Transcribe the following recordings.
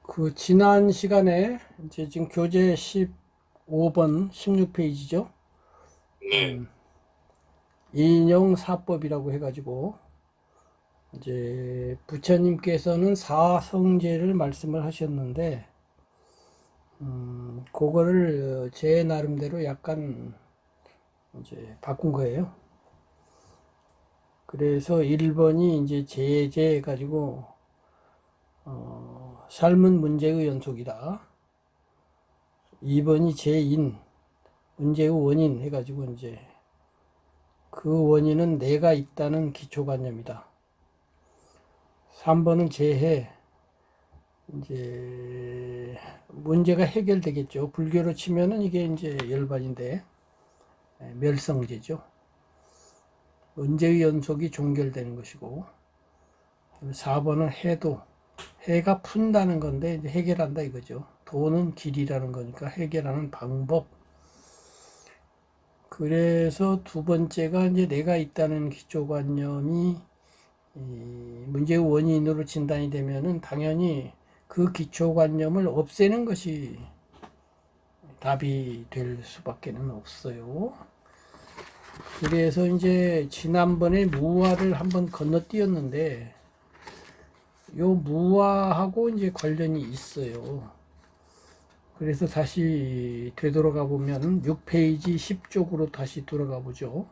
그 지난 시간에 이제 지금 교재 15번 16페이지죠. 네, 인용사법이라고 해가지고 이제 부처님께서는 사성제를 말씀을 하셨는데 그거를 제 나름대로 약간 이제 바꾼 거예요. 그래서 1번이 이제 제재 해가지고 삶은 문제의 연속이다. 2번이 제인, 문제의 원인 해가지고 이제 그 원인은 내가 있다는 기초관념이다. 3번은 재해, 이제 문제가 해결되겠죠. 불교로 치면은 이게 이제 열반인데 멸성제죠. 문제의 연속이 종결되는 것이고, 4번은 해도, 해가 푼다는 건데 이제 해결한다 이거죠. 도는 길이라는 거니까 해결하는 방법. 그래서 두 번째가 이제 내가 있다는 기초관념이 문제의 원인으로 진단이 되면은 당연히 그 기초관념을 없애는 것이 답이 될 수밖에는 없어요. 그래서 이제 지난번에 무화를 한번 건너뛰었는데 요 무화하고 이제 관련이 있어요. 그래서 다시 되돌아가 보면 6페이지 10쪽으로 다시 돌아가 보죠.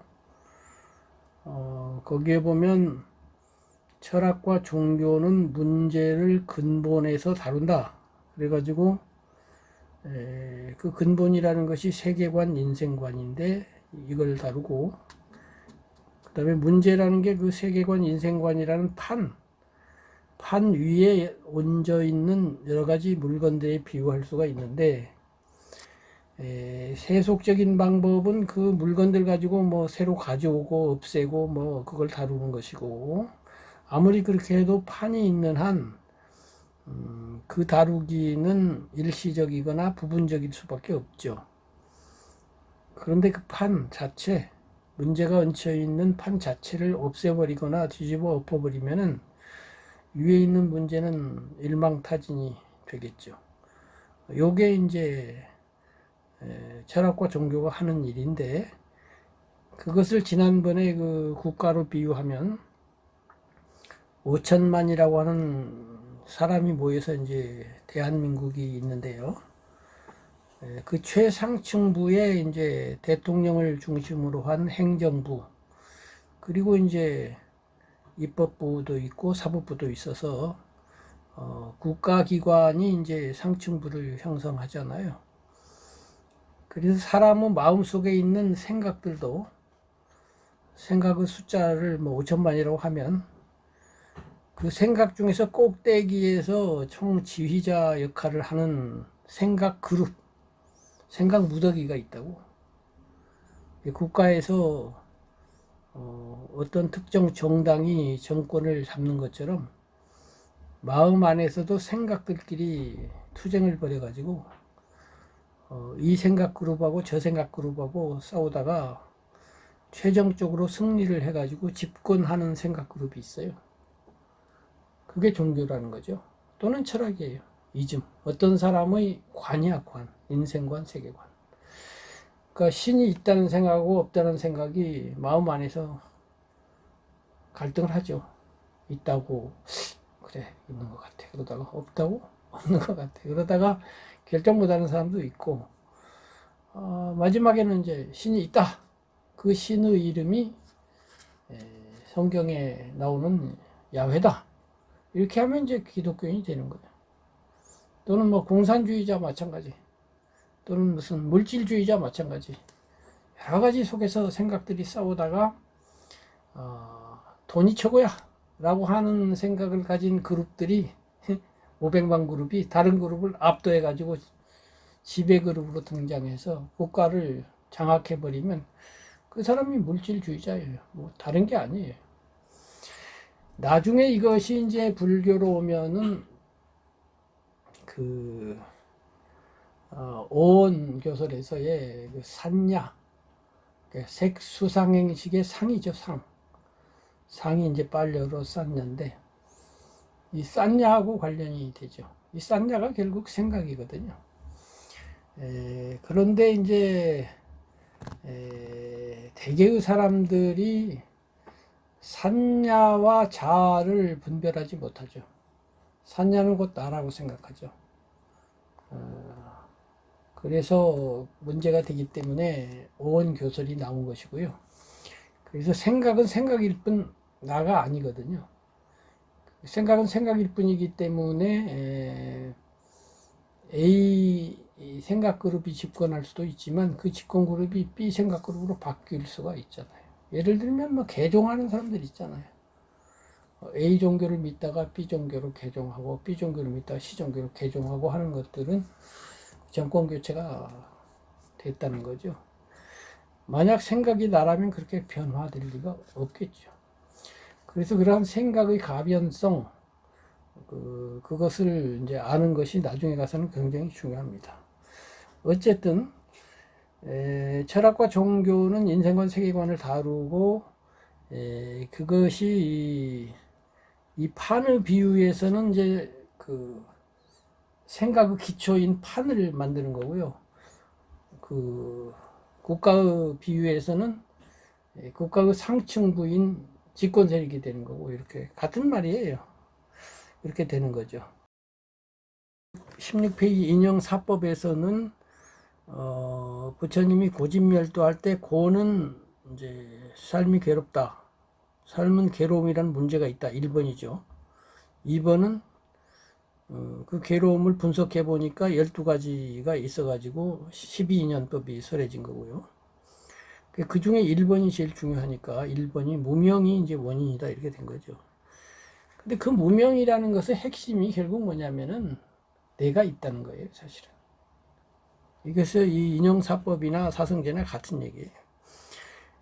거기에 보면 철학과 종교는 문제를 근본에서 다룬다. 그래가지고 그 근본이라는 것이 세계관, 인생관인데 이걸 다루고, 그 다음에 문제라는 게 그 세계관, 인생관이라는 판 위에 얹어 있는 여러 가지 물건들에 비유할 수가 있는데, 세속적인 방법은 그 물건들 가지고 뭐 새로 가져오고 없애고 뭐 그걸 다루는 것이고, 아무리 그렇게 해도 판이 있는 한 그 다루기는 일시적이거나 부분적일 수밖에 없죠. 그런데 그 판 자체, 문제가 얹혀 있는 판 자체를 없애버리거나 뒤집어 엎어버리면은 위에 있는 문제는 일망타진이 되겠죠. 요게 이제 철학과 종교가 하는 일인데, 그것을 지난번에 그 국가로 비유하면 5천만이라고 하는 사람이 모여서 이제 대한민국이 있는데요. 그 최상층부에 이제 대통령을 중심으로 한 행정부, 그리고 이제 입법부도 있고 사법부도 있어서 국가기관이 이제 상층부를 형성하잖아요. 그래서 사람의 마음속에 있는 생각들도, 생각의 숫자를 뭐 5천만이라고 하면 그 생각 중에서 꼭대기에서 총지휘자 역할을 하는 생각 그룹, 생각 무더기가 있다고. 국가에서 어떤 특정 정당이 정권을 잡는 것처럼 마음 안에서도 생각들끼리 투쟁을 벌여가지고 이 생각 그룹하고 저 생각 그룹하고 싸우다가 최종적으로 승리를 해가지고 집권하는 생각 그룹이 있어요. 그게 종교라는 거죠. 또는 철학이에요. 이즘. 어떤 사람의 관이야, 관. 인생관, 세계관. 그러니까 신이 있다는 생각하고 없다는 생각이 마음 안에서 갈등을 하죠. 있다고, 그래, 있는 것 같아. 그러다가 없다고, 없는 것 같아. 그러다가 결정 못하는 사람도 있고, 마지막에는 이제 신이 있다. 그 신의 이름이 성경에 나오는 야훼다. 이렇게 하면 이제 기독교인이 되는 거예요. 또는 뭐 공산주의자 마찬가지. 또는 무슨 물질주의자 마찬가지. 여러 가지 속에서 생각들이 싸우다가 돈이 최고야 라고 하는 생각을 가진 그룹들이 500만 그룹이 다른 그룹을 압도해 가지고 지배 그룹으로 등장해서 국가를 장악해 버리면 그 사람이 물질주의자예요. 뭐 다른 게 아니에요. 나중에 이것이 이제 불교로 오면은 그 오온 교설에서의 그 산야, 색수상행식의 상이죠, 상. 상이 이제 빨려로 쌓는데, 이 싼냐하고 관련이 되죠. 이 싼냐가 결국 생각이거든요. 그런데 이제 대개의 사람들이 산냐와 자를 분별하지 못하죠. 산냐는 곧 나라고 생각하죠. 그래서 문제가 되기 때문에 오원교설이 나온 것이고요. 그래서 생각은 생각일 뿐 나가 아니거든요. 생각은 생각일 뿐이기 때문에 A 생각 그룹이 집권할 수도 있지만 그 집권 그룹이 B 생각 그룹으로 바뀔 수가 있잖아요. 예를 들면 뭐 개종하는 사람들 있잖아요. A 종교를 믿다가 B 종교로 개종하고 B 종교를 믿다가 C 종교로 개종하고 하는 것들은 정권 교체가 됐다는 거죠. 만약 생각이 나라면 그렇게 변화될 리가 없겠죠. 그래서 그러한 생각의 가변성, 그것을 이제 아는 것이 나중에 가서는 굉장히 중요합니다. 어쨌든, 철학과 종교는 인생관, 세계관을 다루고, 그것이 이 판의 비유에서는 이제 그 생각의 기초인 판을 만드는 거고요. 그 국가의 비유에서는 국가의 상층부인 집권 세력이 되는 거고, 이렇게 같은 말이에요. 이렇게 되는 거죠. 16페이지 인형사법에서는 부처님이 고집멸도할 때 고는 이제 삶이 괴롭다. 삶은 괴로움이라는 문제가 있다. 1번이죠. 2번은 그 괴로움을 분석해 보니까 12가지가 있어가지고 12인연법이 설해진 거고요. 그 중에 1번이 제일 중요하니까 1번이 무명이 이제 원인이다. 이렇게 된 거죠. 근데 그 무명이라는 것의 핵심이 결국 뭐냐면은 내가 있다는 거예요, 사실은. 이것은 이 인형사법이나 사성제나 같은 얘기예요.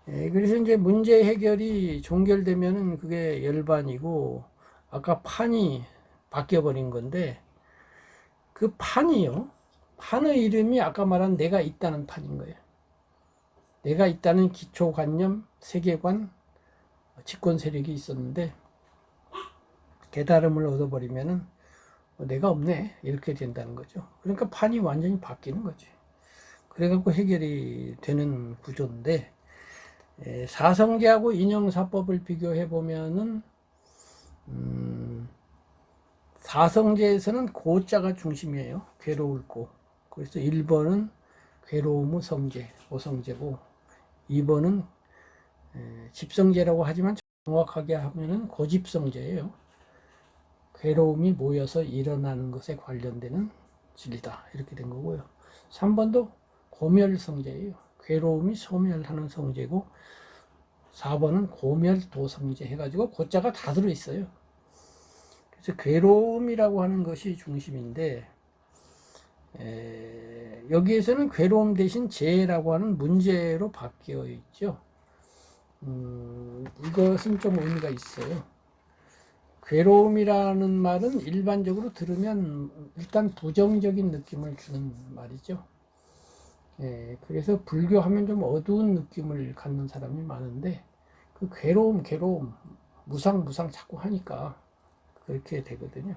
그래서 이제 문제 해결이 종결되면은 그게 열반이고, 아까 판이 바뀌어버린 건데, 그 판이요, 판의 이름이 아까 말한 내가 있다는 판인 거예요. 내가 있다는 기초관념, 세계관, 집권 세력이 있었는데, 깨달음을 얻어버리면은 내가 없네 이렇게 된다는 거죠. 그러니까 판이 완전히 바뀌는 거지. 그래갖고 해결이 되는 구조인데, 사성제하고 인형사법을 비교해 보면은 사성제에서는 고자가 중심이에요. 괴로울 고. 그래서 1번은 괴로움의 성제, 오성제고, 2번은 집성제라고 하지만 정확하게 하면은 고집성제예요. 괴로움이 모여서 일어나는 것에 관련되는 진리다. 이렇게 된 거고요. 3번도 고멸성제예요. 괴로움이 소멸하는 성제고, 4번은 고멸도성제 해가지고 고자가 다 들어있어요. 그래서 괴로움이라고 하는 것이 중심인데, 여기에서는 괴로움 대신 재라고 하는 문제로 바뀌어 있죠. 이것은 좀 의미가 있어요. 괴로움이라는 말은 일반적으로 들으면 일단 부정적인 느낌을 주는 말이죠. 그래서 불교하면 좀 어두운 느낌을 갖는 사람이 많은데, 그 괴로움, 무상 자꾸 하니까 그렇게 되거든요.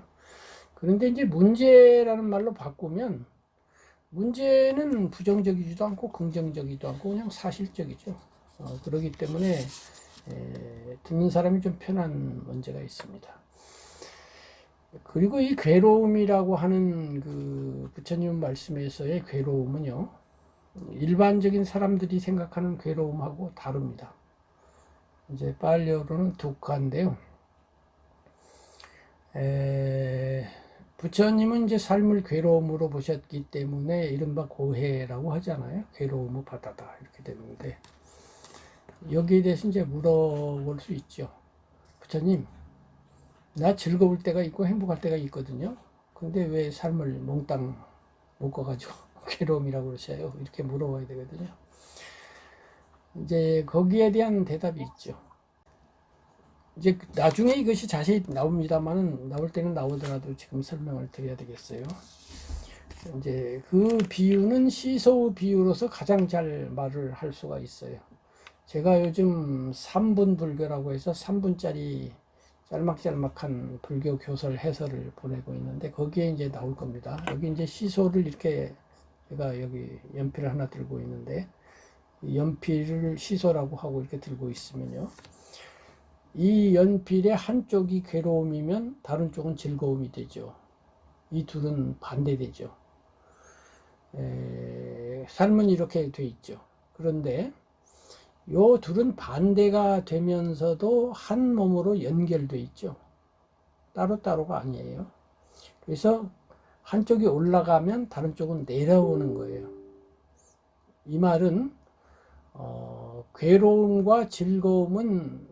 그런데 이제 문제라는 말로 바꾸면, 문제는 부정적이지도 않고 긍정적이지도 않고 그냥 사실적이죠. 그렇기 때문에 듣는 사람이 좀 편한 문제가 있습니다. 그리고 이 괴로움이라고 하는 그 부처님 말씀에서의 괴로움은요, 일반적인 사람들이 생각하는 괴로움하고 다릅니다. 이제 빨리어로는 두카인데요. 부처님은 이제 삶을 괴로움으로 보셨기 때문에 이른바 고해라고 하잖아요. 괴로움의 바다다 이렇게 되는데, 여기에 대해서 이제 물어볼 수 있죠. 부처님, 나 즐거울 때가 있고 행복할 때가 있거든요. 근데 왜 삶을 몽땅 묶어가지고 괴로움이라고 그러셔요? 이렇게 물어봐야 되거든요. 이제 거기에 대한 대답이 있죠. 이제 나중에 이것이 자세히 나옵니다만은, 나올 때는 나오더라도 지금 설명을 드려야 되겠어요. 이제 그 비유는 시소 비유로서 가장 잘 말을 할 수가 있어요. 제가 요즘 3분 불교라고 해서 3분짜리 짤막짤막한 불교 교설 해설을 보내고 있는데 거기에 이제 나올 겁니다. 여기 이제 시소를 이렇게 제가 여기 연필을 하나 들고 있는데 연필을 시소라고 하고 이렇게 들고 있으면요. 이 연필의 한쪽이 괴로움이면 다른 쪽은 즐거움이 되죠. 이 둘은 반대되죠. 삶은 이렇게 돼 있죠. 그런데 요 둘은 반대가 되면서도 한 몸으로 연결돼 있죠. 따로따로가 아니에요. 그래서 한쪽이 올라가면 다른 쪽은 내려오는 거예요. 이 말은 괴로움과 즐거움은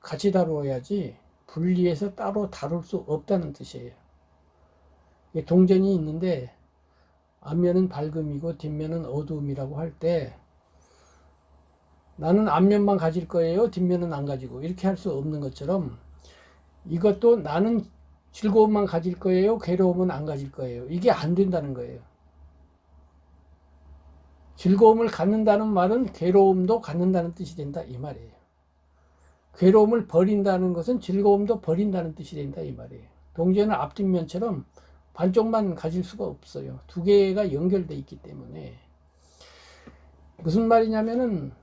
같이 다루어야지 분리해서 따로 다룰 수 없다는 뜻이에요. 동전이 있는데 앞면은 밝음이고 뒷면은 어두움이라고 할 때 나는 앞면만 가질 거예요, 뒷면은 안 가지고, 이렇게 할 수 없는 것처럼 이것도 나는 즐거움만 가질 거예요, 괴로움은 안 가질 거예요. 이게 안 된다는 거예요. 즐거움을 갖는다는 말은 괴로움도 갖는다는 뜻이 된다, 이 말이에요. 괴로움을 버린다는 것은 즐거움도 버린다는 뜻이 된다, 이 말이에요. 동전은 앞뒷면처럼 반쪽만 가질 수가 없어요. 두 개가 연결되어 있기 때문에. 무슨 말이냐면은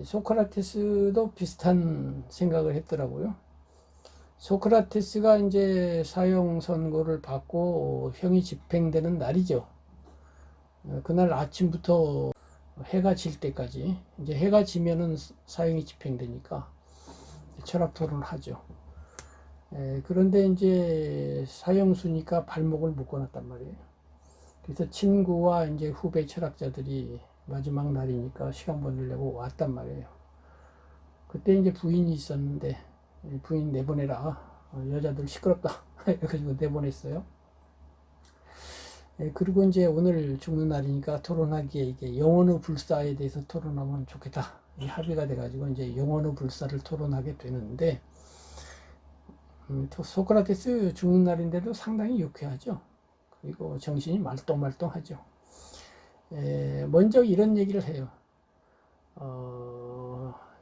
소크라테스도 비슷한 생각을 했더라고요. 소크라테스가 이제 사형 선고를 받고 형이 집행되는 날이죠. 그날 아침부터 해가 질 때까지, 이제 해가 지면은 사형이 집행되니까 철학 토론을 하죠. 그런데 이제 사형수니까 발목을 묶어놨단 말이에요. 그래서 친구와 이제 후배 철학자들이 마지막 날이니까 시간 보내려고 왔단 말이에요. 그때 이제 부인이 있었는데 부인 내보내라, 여자들 시끄럽다 그래가지고 내보냈어요. 그리고 이제 오늘 죽는 날이니까 토론하기에 이게 영혼의 불사에 대해서 토론하면 좋겠다, 이 합의가 돼가지고 이제 영혼의 불사를 토론하게 되는데 소크라테스 죽는 날인데도 상당히 유쾌하죠. 그리고 정신이 말똥말똥하죠. 먼저 이런 얘기를 해요.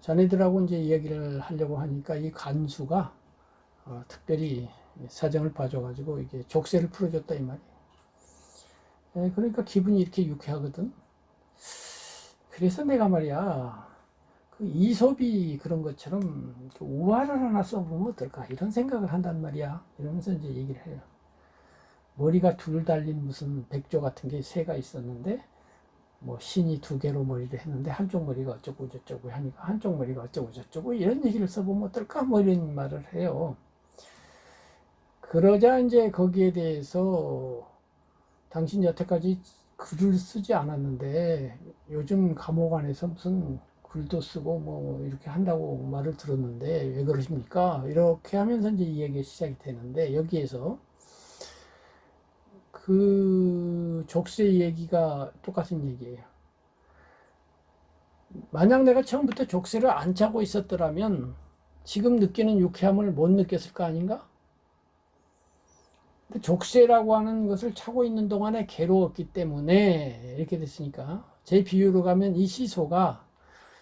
자네들하고 이제 이야기를 하려고 하니까 이 간수가 특별히 사정을 봐줘가지고 이게 족쇄를 풀어줬다, 이 말이에요. 그러니까 기분이 이렇게 유쾌하거든. 그래서 내가 말이야, 그 이솝이 그런 것처럼 우화를 하나 써보면 어떨까, 이런 생각을 한단 말이야. 이러면서 이제 얘기를 해요. 머리가 둘 달린 무슨 백조 같은 게 새가 있었는데 뭐 신이 두 개로 머리를 했는데 한쪽 머리가 어쩌고 저쩌고 하니까 한쪽 머리가 어쩌고 저쩌고 이런 얘기를 써보면 어떨까, 뭐 이런 말을 해요. 그러자 이제 거기에 대해서 당신 여태까지 글을 쓰지 않았는데 요즘 감옥 안에서 무슨 글도 쓰고 뭐 이렇게 한다고 말을 들었는데 왜 그러십니까? 이렇게 하면서 이제 이 얘기가 시작이 되는데 여기에서 그 족쇄 얘기가 똑같은 얘기예요. 만약 내가 처음부터 족쇄를 안 차고 있었더라면 지금 느끼는 유쾌함을 못 느꼈을 거 아닌가? 근데 족쇄라고 하는 것을 차고 있는 동안에 괴로웠기 때문에 이렇게 됐으니까, 제 비유로 가면 이 시소가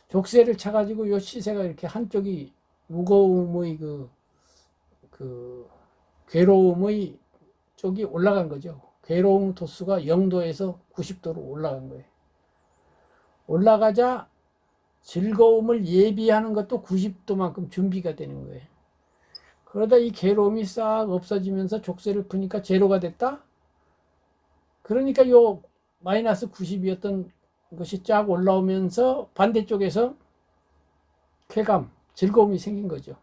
족쇄를 차가지고 요 시세가 이렇게 한쪽이 무거움의 그 괴로움의 쪽이 올라간 거죠. 괴로움 도수가 0도에서 90도로 올라간 거예요. 올라가자 즐거움을 예비하는 것도 90도만큼 준비가 되는 거예요. 그러다 이 괴로움이 싹 없어지면서 족쇄를 푸니까 제로가 됐다? 그러니까 요 마이너스 90이었던 것이 쫙 올라오면서 반대쪽에서 쾌감, 즐거움이 생긴 거죠.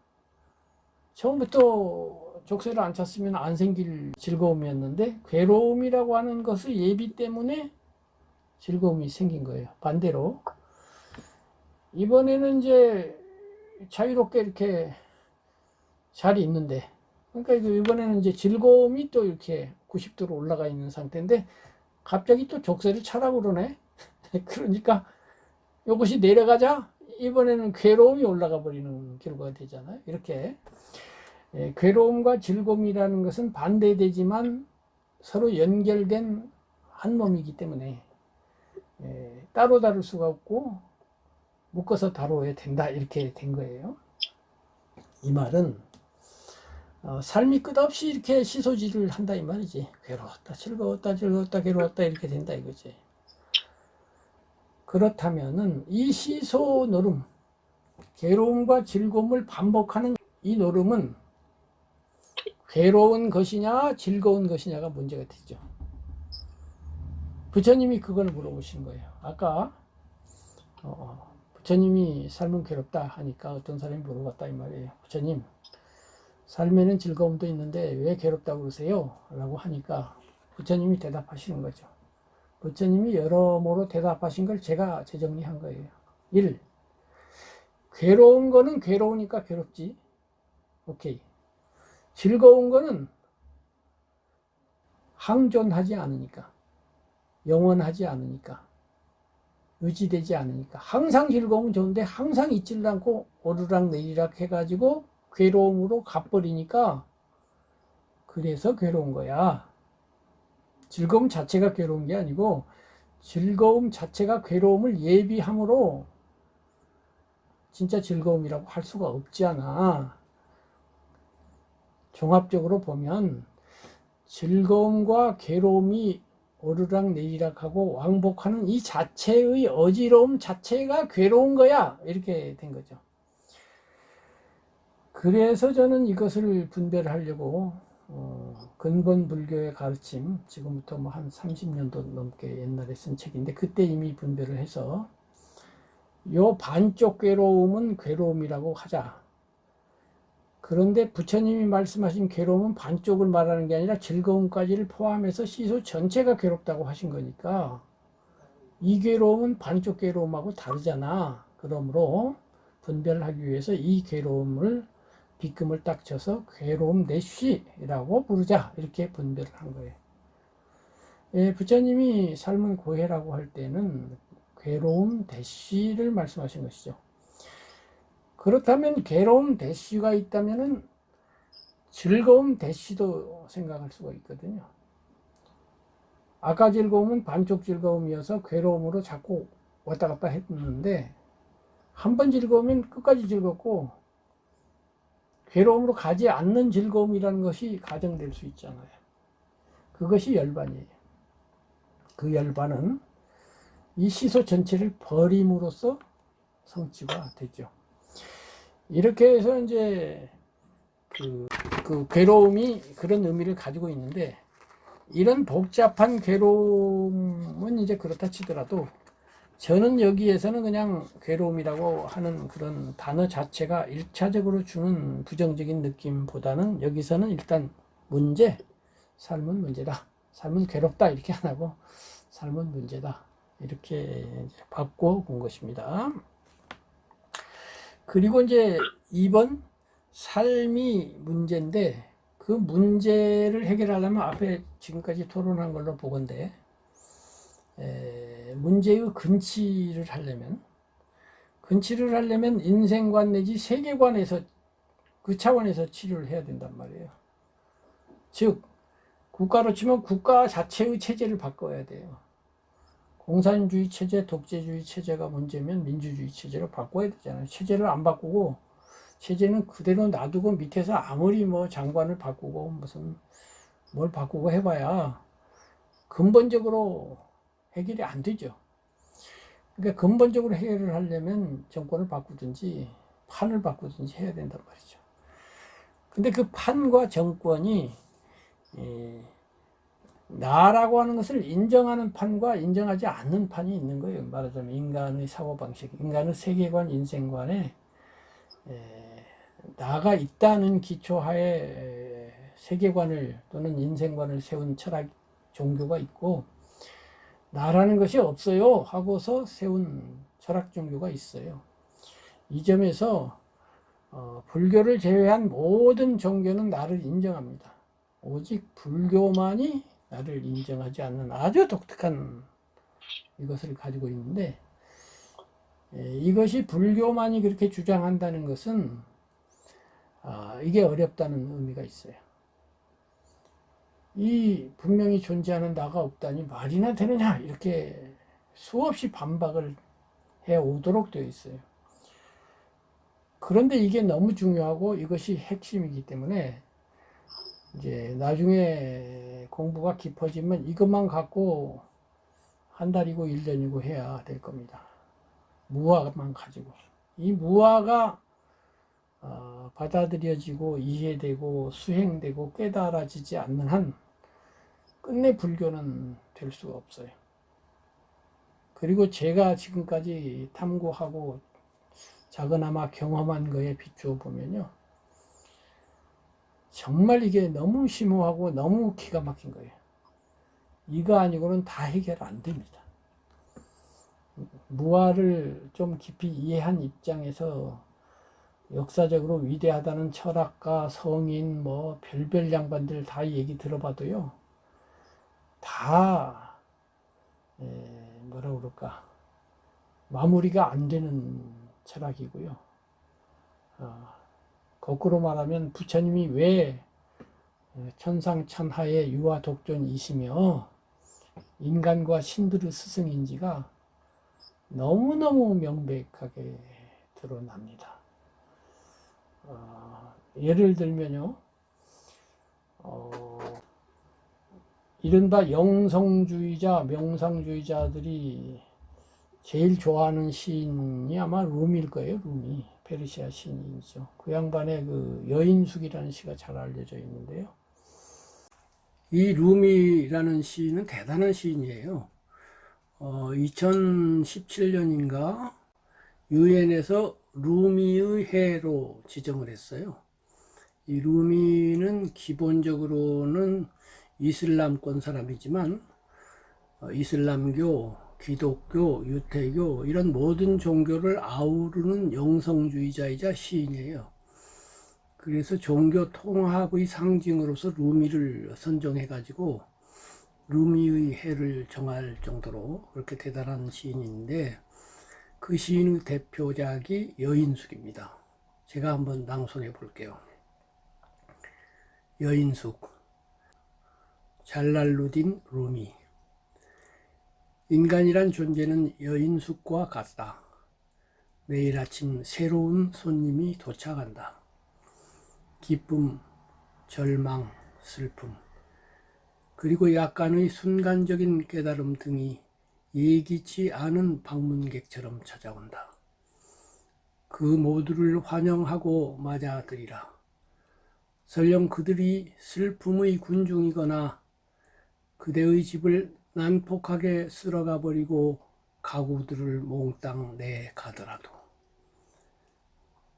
처음부터 족쇄를 안 찼으면 안 생길 즐거움이었는데 괴로움이라고 하는 것의 예비 때문에 즐거움이 생긴 거예요. 반대로 이번에는 이제 자유롭게 이렇게 잘 있는데, 그러니까 이번에는 이제 즐거움이 또 이렇게 90도로 올라가 있는 상태인데 갑자기 또 족쇄를 차라고 그러네. 그러니까 이것이 내려가자 이번에는 괴로움이 올라가 버리는 결과가 되잖아요. 이렇게 괴로움과 즐거움이라는 것은 반대되지만 서로 연결된 한 몸이기 때문에 따로 다룰 수가 없고 묶어서 다뤄야 된다, 이렇게 된 거예요. 이 말은 삶이 끝없이 이렇게 시소지를 한다 이 말이지. 괴로웠다, 즐거웠다, 즐거웠다, 괴로웠다 이렇게 된다 이거지. 그렇다면은 이 시소 노름, 괴로움과 즐거움을 반복하는 이 노름은 괴로운 것이냐 즐거운 것이냐가 문제가 되죠. 부처님이 그걸 물어보신 거예요. 아까 부처님이 삶은 괴롭다 하니까 어떤 사람이 물어봤다 이 말이에요. 부처님, 삶에는 즐거움도 있는데 왜 괴롭다고 그러세요? 라고 하니까 부처님이 대답하시는 거죠. 부처님이 여러모로 대답하신 걸 제가 재정리한 거예요. 1. 괴로운 거는 괴로우니까 괴롭지. 오케이. 즐거운 거는 항존하지 않으니까, 영원하지 않으니까, 유지되지 않으니까. 항상 즐거움은 좋은데 항상 있지를 않고 오르락 내리락 해가지고 괴로움으로 가버리니까 그래서 괴로운 거야. 즐거움 자체가 괴로운 게 아니고 즐거움 자체가 괴로움을 예비함으로 진짜 즐거움이라고 할 수가 없지 않아. 종합적으로 보면 즐거움과 괴로움이 오르락 내리락하고 왕복하는 이 자체의 어지러움 자체가 괴로운 거야. 이렇게 된 거죠. 그래서 저는 이것을 분별하려고 근본 불교의 가르침, 지금부터 뭐 한 30년도 넘게 옛날에 쓴 책인데 그때 이미 분별을 해서 요 반쪽 괴로움은 괴로움이라고 하자. 그런데 부처님이 말씀하신 괴로움은 반쪽을 말하는 게 아니라 즐거움까지를 포함해서 시소 전체가 괴롭다고 하신 거니까 이 괴로움은 반쪽 괴로움하고 다르잖아. 그러므로 분별하기 위해서 이 괴로움을 빗금을 딱 쳐서 괴로움 내쉬라고 부르자. 이렇게 분별을 한 거예요. 예, 부처님이 삶은 고해라고 할 때는 괴로움 대쉬를 말씀하신 것이죠. 그렇다면 괴로움 대쉬가 있다면은 즐거움 대쉬도 생각할 수가 있거든요. 아까 즐거움은 반쪽 즐거움이어서 괴로움으로 자꾸 왔다 갔다 했는데 한 번 즐거우면 끝까지 즐겁고 괴로움으로 가지 않는 즐거움이라는 것이 가정될 수 있잖아요. 그것이 열반이에요. 그 열반은 이 시소 전체를 버림으로써 성취가 되죠. 이렇게 해서 이제 그 괴로움이 그런 의미를 가지고 있는데 이런 복잡한 괴로움은 이제 그렇다 치더라도 저는 여기에서는 그냥 괴로움이라고 하는 그런 단어 자체가 1차적으로 주는 부정적인 느낌보다는 여기서는 일단 문제, 삶은 문제다. 삶은 괴롭다. 이렇게 안 하고 삶은 문제다. 이렇게 바꿔 본 것입니다. 그리고 이제 2번 삶이 문제인데 그 문제를 해결하려면 앞에 지금까지 토론한 걸로 보건대 문제의 근치를 하려면 인생관 내지 세계관에서 그 차원에서 치료를 해야 된단 말이에요. 즉 국가로 치면 국가 자체의 체제를 바꿔야 돼요. 공산주의 체제, 독재주의 체제가 문제면 민주주의 체제로 바꿔야 되잖아요. 체제를 안 바꾸고 체제는 그대로 놔두고 밑에서 아무리 뭐 장관을 바꾸고 무슨 뭘 바꾸고 해봐야 근본적으로 해결이 안 되죠. 그러니까 근본적으로 해결을 하려면 정권을 바꾸든지 판을 바꾸든지 해야 된단 말이죠. 근데 그 판과 정권이 나라고 하는 것을 인정하는 판과 인정하지 않는 판이 있는 거예요. 말하자면 인간의 사고방식, 인간의 세계관, 인생관에 나가 있다는 기초하에 세계관을 또는 인생관을 세운 철학 종교가 있고 나라는 것이 없어요 하고서 세운 철학 종교가 있어요. 이 점에서 불교를 제외한 모든 종교는 나를 인정합니다. 오직 불교만이 나를 인정하지 않는 아주 독특한 이것을 가지고 있는데 이것이 불교만이 그렇게 주장한다는 것은 이게 어렵다는 의미가 있어요. 이 분명히 존재하는 나가 없다니 말이나 되느냐 이렇게 수없이 반박을 해 오도록 되어 있어요. 그런데 이게 너무 중요하고 이것이 핵심이기 때문에 이제 나중에 공부가 깊어지면 이것만 갖고 한 달이고 1년이고 해야 될 겁니다. 무화만 가지고. 이 무화가 받아들여지고 이해되고 수행되고 깨달아지지 않는 한 끝내 불교는 될 수가 없어요. 그리고 제가 지금까지 탐구하고 작은아마 경험한 거에 비추어 보면요, 정말 이게 너무 심오하고 너무 기가 막힌 거예요. 이거 아니고는 다 해결 안 됩니다. 무아를 좀 깊이 이해한 입장에서 역사적으로 위대하다는 철학가, 성인, 뭐 별별 양반들 다 얘기 들어봐도요, 다 뭐라 그럴까, 마무리가 안 되는 철학이고요. 거꾸로 말하면 부처님이 왜 천상천하의 유아독존이시며 인간과 신들의 스승인지가 너무너무 명백하게 드러납니다. 예를 들면요, 이른바 영성주의자, 명상주의자들이 제일 좋아하는 시인이 아마 룸일 거예요. 룸이 페르시아 시인이죠. 그 양반의 그 여인숙이라는 시가 잘 알려져 있는데요. 이 룸이라는 시인은 대단한 시인이에요. 2017년인가 유엔에서 루미의 해로 지정을 했어요. 이 루미는 기본적으로는 이슬람권 사람이지만 이슬람교, 기독교, 유태교 이런 모든 종교를 아우르는 영성주의자이자 시인이에요. 그래서 종교 통합의 상징으로서 루미를 선정해 가지고 루미의 해를 정할 정도로 그렇게 대단한 시인인데, 그 시인의 대표작이 여인숙입니다. 제가 한번 낭송해 볼게요. 여인숙. 잘랄루딘 루미. 인간이란 존재는 여인숙과 같다. 매일 아침 새로운 손님이 도착한다. 기쁨, 절망, 슬픔, 그리고 약간의 순간적인 깨달음 등이 예기치 않은 방문객처럼 찾아온다. 그 모두를 환영하고 맞아들이라. 설령 그들이 슬픔의 군중이거나 그대의 집을 난폭하게 쓸어가 버리고 가구들을 몽땅 내가더라도.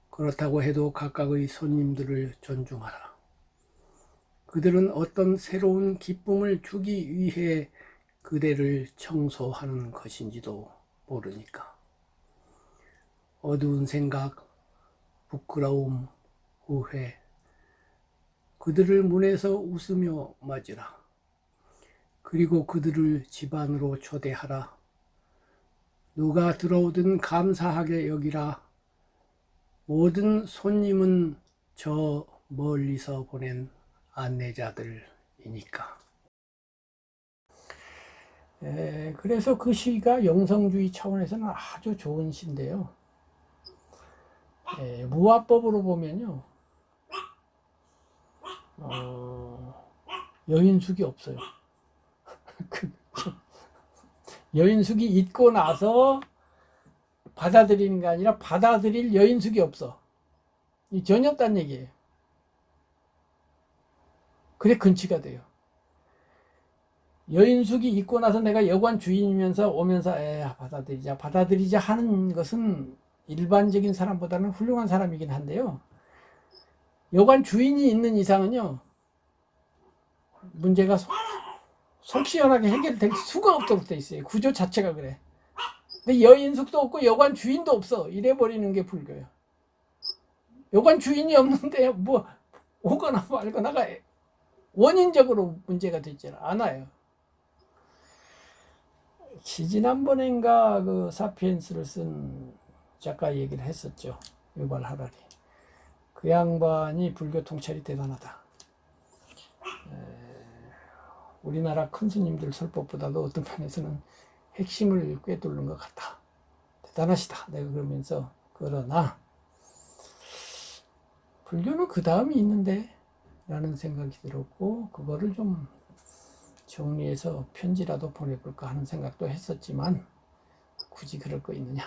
그렇다고 해도 각각의 손님들을 존중하라. 그들은 어떤 새로운 기쁨을 주기 위해 그대를 청소하는 것인지도 모르니까. 어두운 생각, 부끄러움, 후회, 그들을 문에서 웃으며 맞으라. 그리고 그들을 집 안으로 초대하라. 누가 들어오든 감사하게 여기라. 모든 손님은 저 멀리서 보낸 안내자들이니까. 그래서 그 시가 영성주의 차원에서는 아주 좋은 시인데요. 무화법으로 보면요, 여인숙이 없어요. 여인숙이 있고 나서 받아들이는 게 아니라 받아들일 여인숙이 없어. 전혀 딴 얘기예요. 그래 근치가 돼요. 여인숙이 있고 나서 내가 여관 주인이면서 오면서 받아들이자 하는 것은 일반적인 사람보다는 훌륭한 사람이긴 한데요, 여관 주인이 있는 이상은요, 문제가 속 시원하게 해결될 수가 없도록 돼 있어요. 구조 자체가 그래. 근데 여인숙도 없고 여관 주인도 없어. 이래 버리는 게 불교예요. 여관 주인이 없는데 뭐 오거나 말거나가 원인적으로 문제가 되지 않아요. 지난번인가 그 사피엔스를 쓴 작가 얘기를 했었죠. 유발 하라리. 그 양반이 불교 통찰이 대단하다. 우리나라 큰 스님들 설법보다도 어떤 면에서는 핵심을 꿰뚫는 것 같다. 대단하시다. 내가 그러면서, 그러나 불교는 그 다음이 있는데 라는 생각이 들었고, 그거를 좀 정리해서 편지라도 보내볼까 하는 생각도 했었지만, 굳이 그럴 거 있느냐,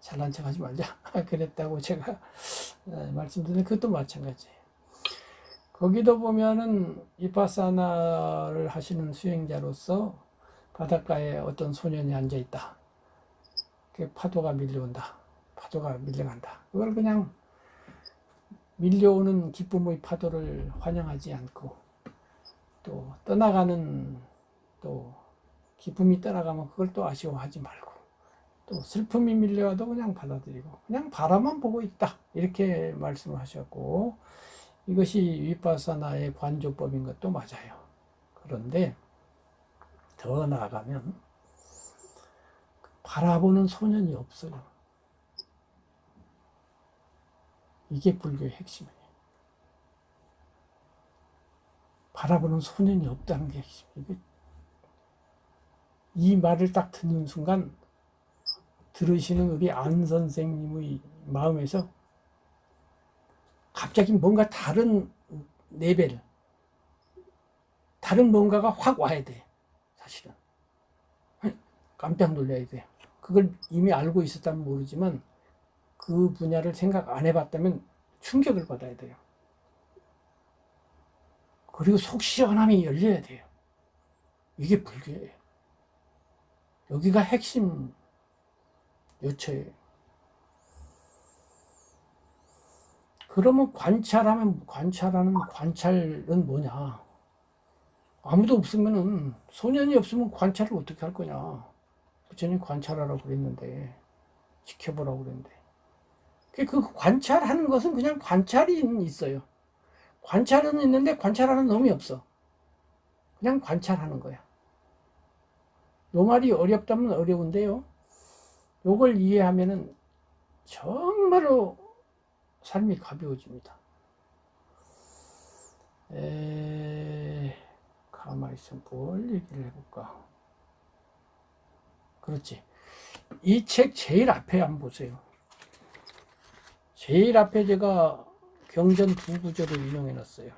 잘난 척 하지 말자 그랬다고 제가 말씀드렸는데, 그것도 마찬가지예요. 거기도 보면은 비파사나를 하시는 수행자로서 바닷가에 어떤 소년이 앉아 있다. 파도가 밀려온다. 파도가 밀려간다. 그걸 그냥 밀려오는 기쁨의 파도를 환영하지 않고, 또 떠나가는, 또 기쁨이 떠나가면 그걸 또 아쉬워하지 말고, 또 슬픔이 밀려와도 그냥 받아들이고 그냥 바라만 보고 있다, 이렇게 말씀을 하셨고, 이것이 위파사나의 관조법인 것도 맞아요. 그런데 더 나아가면 바라보는 소년이 없어요. 이게 불교의 핵심이에요. 바라보는 소년이 없다는 게 핵심이에요. 이 말을 딱 듣는 순간 들으시는 우리 안 선생님의 마음에서 갑자기 뭔가 다른 레벨, 다른 뭔가가 확 와야 돼. 사실은 깜짝 놀라야 돼. 그걸 이미 알고 있었다면 모르지만 그 분야를 생각 안 해봤다면 충격을 받아야 돼요. 그리고 속 시원함이 열려야 돼요. 이게 불교예요. 여기가 핵심 요처예요. 그러면 관찰하면, 관찰하는 관찰은 뭐냐? 아무도 없으면은, 소년이 없으면 관찰을 어떻게 할 거냐? 부처님 관찰하라고 그랬는데, 지켜보라고 그랬는데. 그 관찰하는 것은 그냥 관찰이 있어요. 관찰은 있는데 관찰하는 놈이 없어. 그냥 관찰하는 거야. 요 말이 어렵다면 어려운데요. 요걸 이해하면은 정말로 삶이 가벼워집니다. 가만히 있어. 뭘 얘기를 해볼까? 그렇지. 이 책 제일 앞에 한번 보세요. 제일 앞에 제가 경전 두 구절을 인용해 놨어요.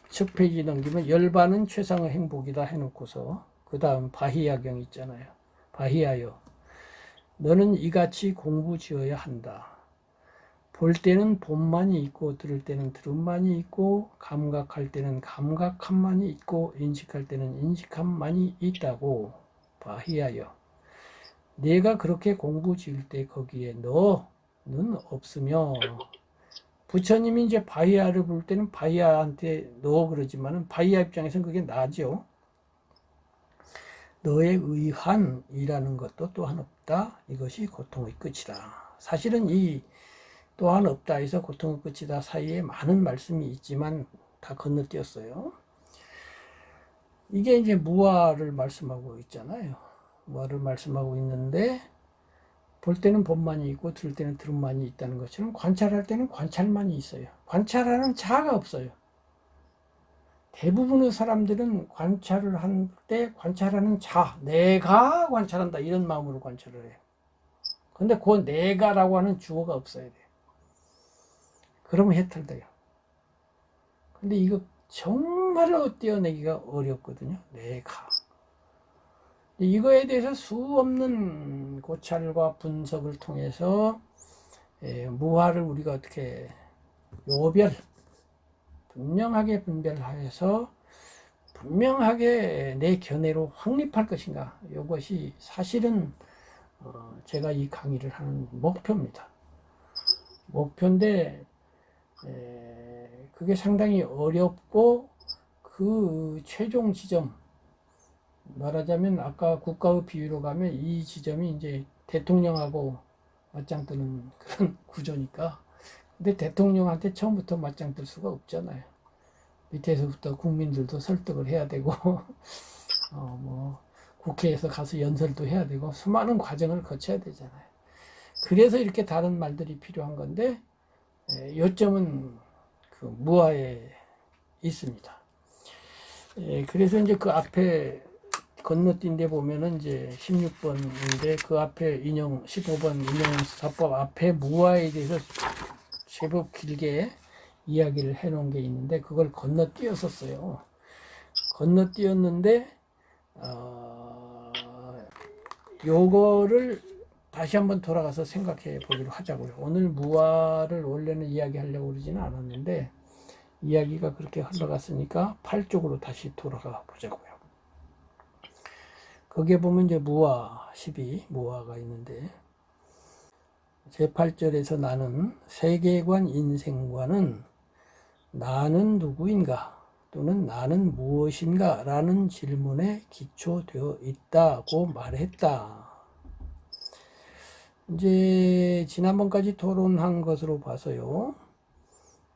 첫 페이지 넘기면 열반은 최상의 행복이다 해놓고서 그 다음 바히야경 있잖아요. 바히야여, 너는 이같이 공부 지어야 한다. 볼 때는 본만이 있고, 들을 때는 들음만이 있고, 감각할 때는 감각함만이 있고, 인식할 때는 인식함만이 있다고. 바히야여, 내가 그렇게 공부 지을 때 거기에 너는 없으며, 부처님이 이제 바히야를 부를 때는 바히야한테 너 그러지만은 바히야 입장에서는 그게 나죠. 너의 의한이라는 것도 또한 없다. 이것이 고통의 끝이다. 사실은 이 또한 없다 해서 고통의 끝이다 사이에 많은 말씀이 있지만 다 건너뛰었어요. 이게 이제 무아를 말씀하고 있잖아요. 무아를 말씀하고 있는데, 볼 때는 본만이 있고 들을 때는 들음만이 있다는 것처럼 관찰할 때는 관찰만이 있어요. 관찰하는 자가 없어요. 대부분의 사람들은 관찰을 할 때 관찰하는 자, 내가 관찰한다, 이런 마음으로 관찰을 해요. 근데 그 내가라고 하는 주어가 없어야 돼요. 그러면 해탈돼요. 근데 이거 정말로 떼어내기가 어렵거든요. 내가. 이거에 대해서 수없는 고찰과 분석을 통해서 무아를 우리가 어떻게 분명하게 분별하여서 분명하게 내 견해로 확립할 것인가, 이것이 사실은 제가 이 강의를 하는 목표입니다. 목표인데 그게 상당히 어렵고, 그 최종 지점, 말하자면 아까 국가의 비유로 가면 이 지점이 이제 대통령하고 맞짱 뜨는 그런 구조니까. 근데 대통령한테 처음부터 맞짱 뜰 수가 없잖아요. 밑에서부터 국민들도 설득을 해야 되고 뭐 국회에서 가서 연설도 해야 되고 수많은 과정을 거쳐야 되잖아요. 그래서 이렇게 다른 말들이 필요한 건데, 요점은 그 무아에 있습니다. 그래서 이제 그 앞에 건너뛴 데 보면은 이제 16번인데 그 앞에 인용 15번 인용 사법 앞에 무아에 대해서 제법 길게 이야기를 해놓은 게 있는데 그걸 건너뛰었었어요. 건너뛰었는데 요거를 다시 한번 돌아가서 생각해 보기로 하자고요. 오늘 무화를 원래는 이야기하려고 그러지는 않았는데 이야기가 그렇게 흘러갔으니까 8쪽으로 다시 돌아가 보자고요. 거기에 보면 이제 무화 12 무화가 있는데 제8절에서 나는 세계관 인생관은 나는 누구인가 또는 나는 무엇인가 라는 질문에 기초되어 있다고 말했다. 이제 지난번까지 토론한 것으로 봐서요.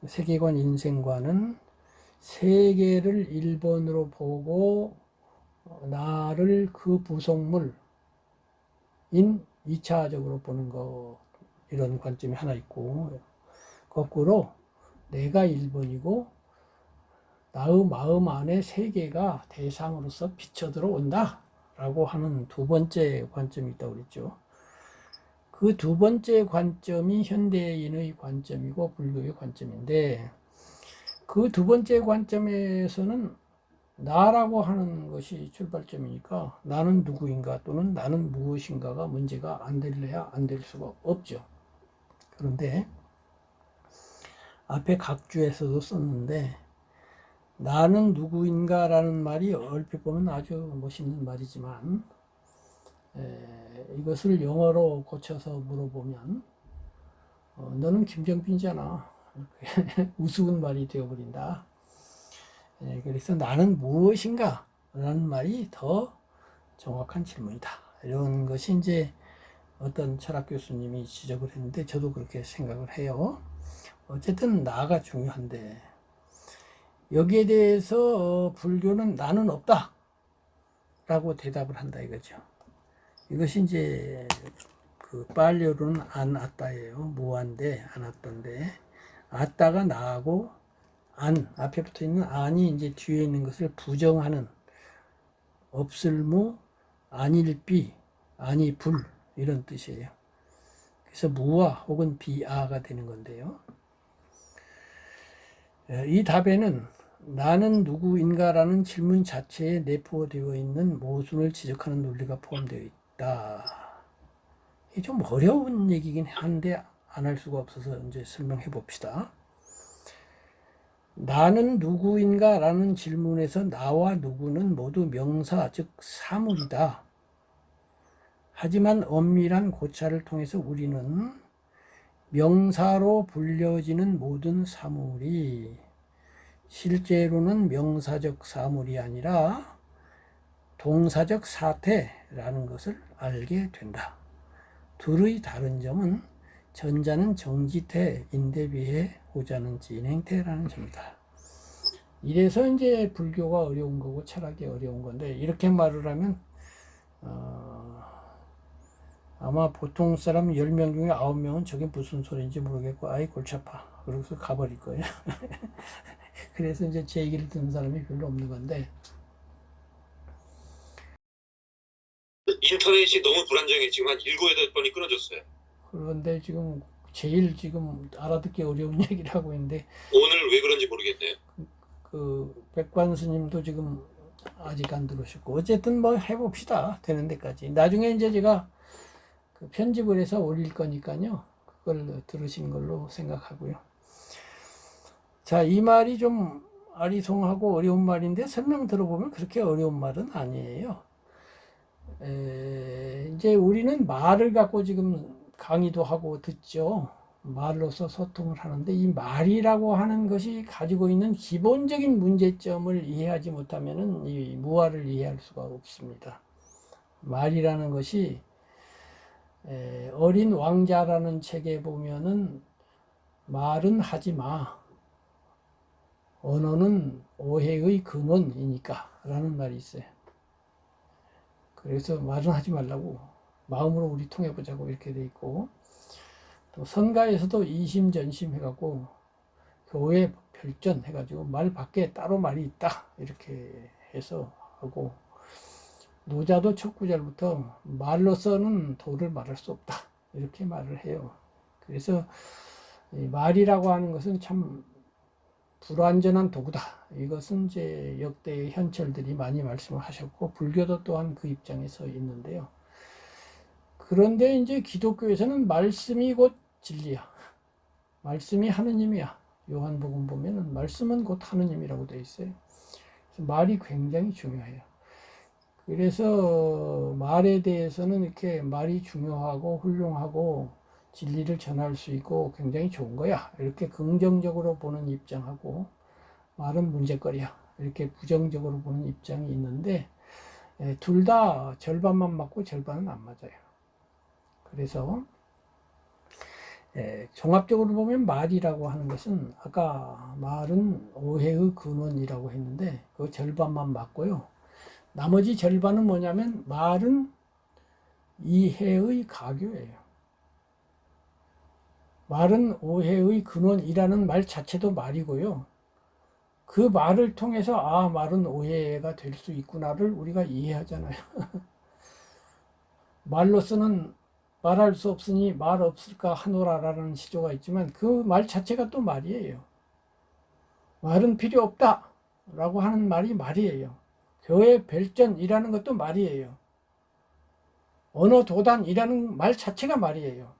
세계관 인생관은 세계를 1번으로 보고 나를 그 부속물인 2차적으로 보는 것, 이런 관점이 하나 있고, 거꾸로 내가 1번이고 나의 마음 안에 세계가 대상으로서 비쳐 들어온다 라고 하는 두 번째 관점이 있다고 그랬죠. 그 두 번째 관점이 현대인의 관점이고 불교의 관점인데 그 두 번째 관점에서는 나라고 하는 것이 출발점이니까 나는 누구인가 또는 나는 무엇인가가 문제가 안 될래야 안 될 수가 없죠. 그런데 앞에 각주에서도 썼는데 나는 누구인가 라는 말이 얼핏 보면 아주 멋있는 말이지만 이것을 영어로 고쳐서 물어보면 너는 김정빈이잖아. 우스운 말이 되어버린다. 그래서 나는 무엇인가 라는 말이 더 정확한 질문이다. 이런 것이 이제 어떤 철학 교수님이 지적을 했는데 저도 그렇게 생각을 해요. 어쨌든 나가 중요한데 여기에 대해서 불교는 나는 없다 라고 대답을 한다 이거죠. 이것이 이제 그 빨리어로는 안 아따예요. 무한데 안 아따인데 아따가 나하고 안 앞에 붙어 있는 안이 이제 뒤에 있는 것을 부정하는 없을무 아닐비 아니불 이런 뜻이에요. 그래서 무아 혹은 비아가 되는 건데요. 이 답에는 나는 누구인가라는 질문 자체에 내포되어 있는 모순을 지적하는 논리가 포함되어 있다. 이게 좀 어려운 얘기긴 한데 안 할 수가 없어서 이제 설명해 봅시다. 나는 누구인가 라는 질문에서 나와 누구는 모두 명사 즉 사물이다. 하지만 엄밀한 고찰을 통해서 우리는 명사로 불려지는 모든 사물이 실제로는 명사적 사물이 아니라 동사적 사태라는 것을 알게 된다. 둘의 다른 점은 전자는 정지태인데 비해 후자는 진행태라는 점이다. 이래서 이제 불교가 어려운 거고 철학이 어려운 건데 이렇게 말을 하면 아마 보통 사람 10명 중에 9명은 저게 무슨 소리인지 모르겠고 아이 골치 아파 그러고서 가버릴 거예요. 그래서 이제 제 얘기를 듣는 사람이 별로 없는 건데 인터넷이 너무 불안정해. 지금 한 7, 8번이 끊어졌어요. 그런데 지금 제일 지금 알아듣기 어려운 얘기를 하고 있는데 오늘 왜 그런지 모르겠네요. 그 백관 스님도 지금 아직 안 들어오셨고 어쨌든 뭐 해봅시다. 되는 데까지. 나중에 이제 제가 그 편집을 해서 올릴 거니까요. 그걸 들으신 걸로 생각하고요. 자, 이 말이 좀 아리송하고 어려운 말인데 설명 들어보면 그렇게 어려운 말은 아니에요. 이제 우리는 말을 갖고 지금 강의도 하고 듣죠. 말로서 소통을 하는데 이 말이라고 하는 것이 가지고 있는 기본적인 문제점을 이해하지 못하면은 이 무아를 이해할 수가 없습니다. 말이라는 것이 어린 왕자라는 책에 보면은 말은 하지 마. 언어는 오해의 근원이니까 라는 말이 있어요. 그래서 말은 하지 말라고 마음으로 우리 통해보자고 이렇게 돼 있고 또 선가에서도 이심전심 해갖고 교회 별전 해가지고 말 밖에 따로 말이 있다 이렇게 해서 하고 노자도 첫 구절부터 말로서는 도를 말할 수 없다 이렇게 말을 해요. 그래서 이 말이라고 하는 것은 참 불완전한 도구다. 이것은 이제 역대 현철들이 많이 말씀을 하셨고 불교도 또한 그 입장에 서 있는데요. 그런데 이제 기독교에서는 말씀이 곧 진리야. 말씀이 하느님이야. 요한복음 보면은 말씀은 곧 하느님이라고 되어 있어요. 그래서 말이 굉장히 중요해요. 그래서 말에 대해서는 이렇게 말이 중요하고 훌륭하고 진리를 전할 수 있고 굉장히 좋은 거야. 이렇게 긍정적으로 보는 입장하고 말은 문제거리야. 이렇게 부정적으로 보는 입장이 있는데 둘 다 절반만 맞고 절반은 안 맞아요. 그래서 종합적으로 보면 말이라고 하는 것은 아까 말은 오해의 근원이라고 했는데 그 절반만 맞고요. 나머지 절반은 뭐냐면 말은 이해의 가교예요. 말은 오해의 근원이라는 말 자체도 말이고요. 그 말을 통해서 아 말은 오해가 될 수 있구나를 우리가 이해하잖아요. 말로서는 말할 수 없으니 말 없을까 하노라라는 시조가 있지만 그 말 자체가 또 말이에요. 말은 필요 없다 라고 하는 말이 말이에요. 교회 별전이라는 것도 말이에요. 언어 도단이라는 말 자체가 말이에요.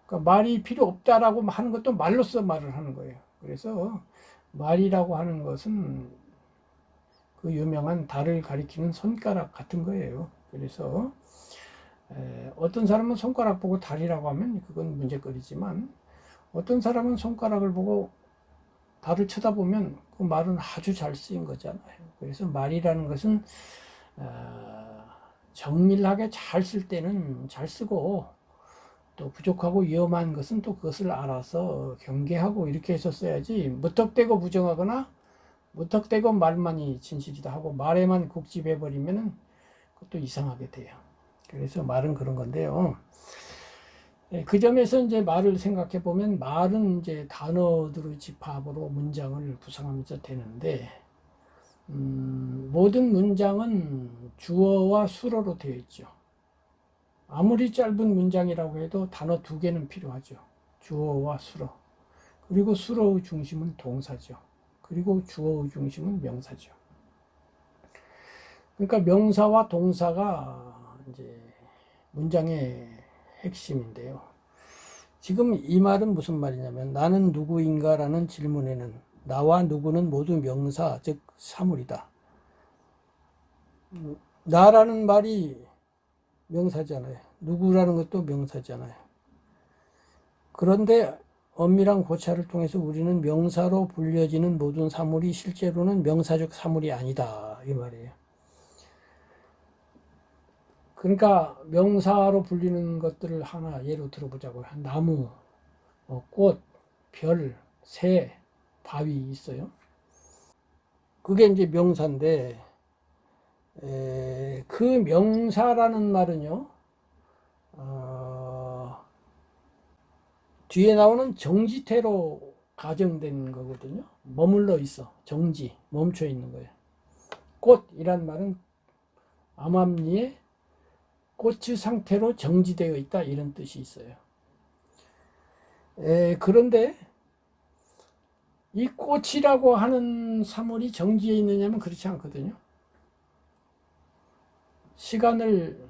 그러니까 말이 필요 없다라고 하는 것도 말로써 말을 하는 거예요. 그래서 말이라고 하는 것은 그 유명한 달을 가리키는 손가락 같은 거예요. 그래서 어떤 사람은 손가락 보고 달이라고 하면 그건 문제거리지만 어떤 사람은 손가락을 보고 달을 쳐다보면 그 말은 아주 잘 쓰인 거잖아요. 그래서 말이라는 것은 정밀하게 잘 쓸 때는 잘 쓰고 또 부족하고 위험한 것은 또 그것을 알아서 경계하고 이렇게 해서 써야지 무턱대고 부정하거나 무턱대고 말만이 진실이다 하고 말에만 국집해버리면 그것도 이상하게 돼요. 그래서 말은 그런 건데요. 그 점에서 이제 말을 생각해 보면 말은 이제 단어들의 집합으로 문장을 구성하면서 되는데 모든 문장은 주어와 수어로 되어 있죠. 아무리 짧은 문장이라고 해도 단어 두 개는 필요하죠. 주어와 수어. 그리고 수어의 중심은 동사죠. 그리고 주어의 중심은 명사죠. 그러니까 명사와 동사가 이제 문장의 핵심인데요. 지금 이 말은 무슨 말이냐면 나는 누구인가 라는 질문에는 나와 누구는 모두 명사, 즉 사물이다. 나라는 말이 명사잖아요. 누구라는 것도 명사잖아요. 그런데 엄밀한 고찰을 통해서 우리는 명사로 불려지는 모든 사물이 실제로는 명사적 사물이 아니다. 이 말이에요. 그러니까 명사로 불리는 것들을 하나 예로 들어보자고요. 나무, 꽃, 별, 새, 바위 있어요. 그게 이제 명사인데 그 명사라는 말은요. 뒤에 나오는 정지태로 가정된 거거든요. 머물러 있어. 정지, 멈춰 있는 거예요. 꽃이란 말은 암암리에 꽃의 상태로 정지되어 있다 이런 뜻이 있어요. 그런데 이 꽃이라고 하는 사물이 정지해 있느냐면 그렇지 않거든요. 시간을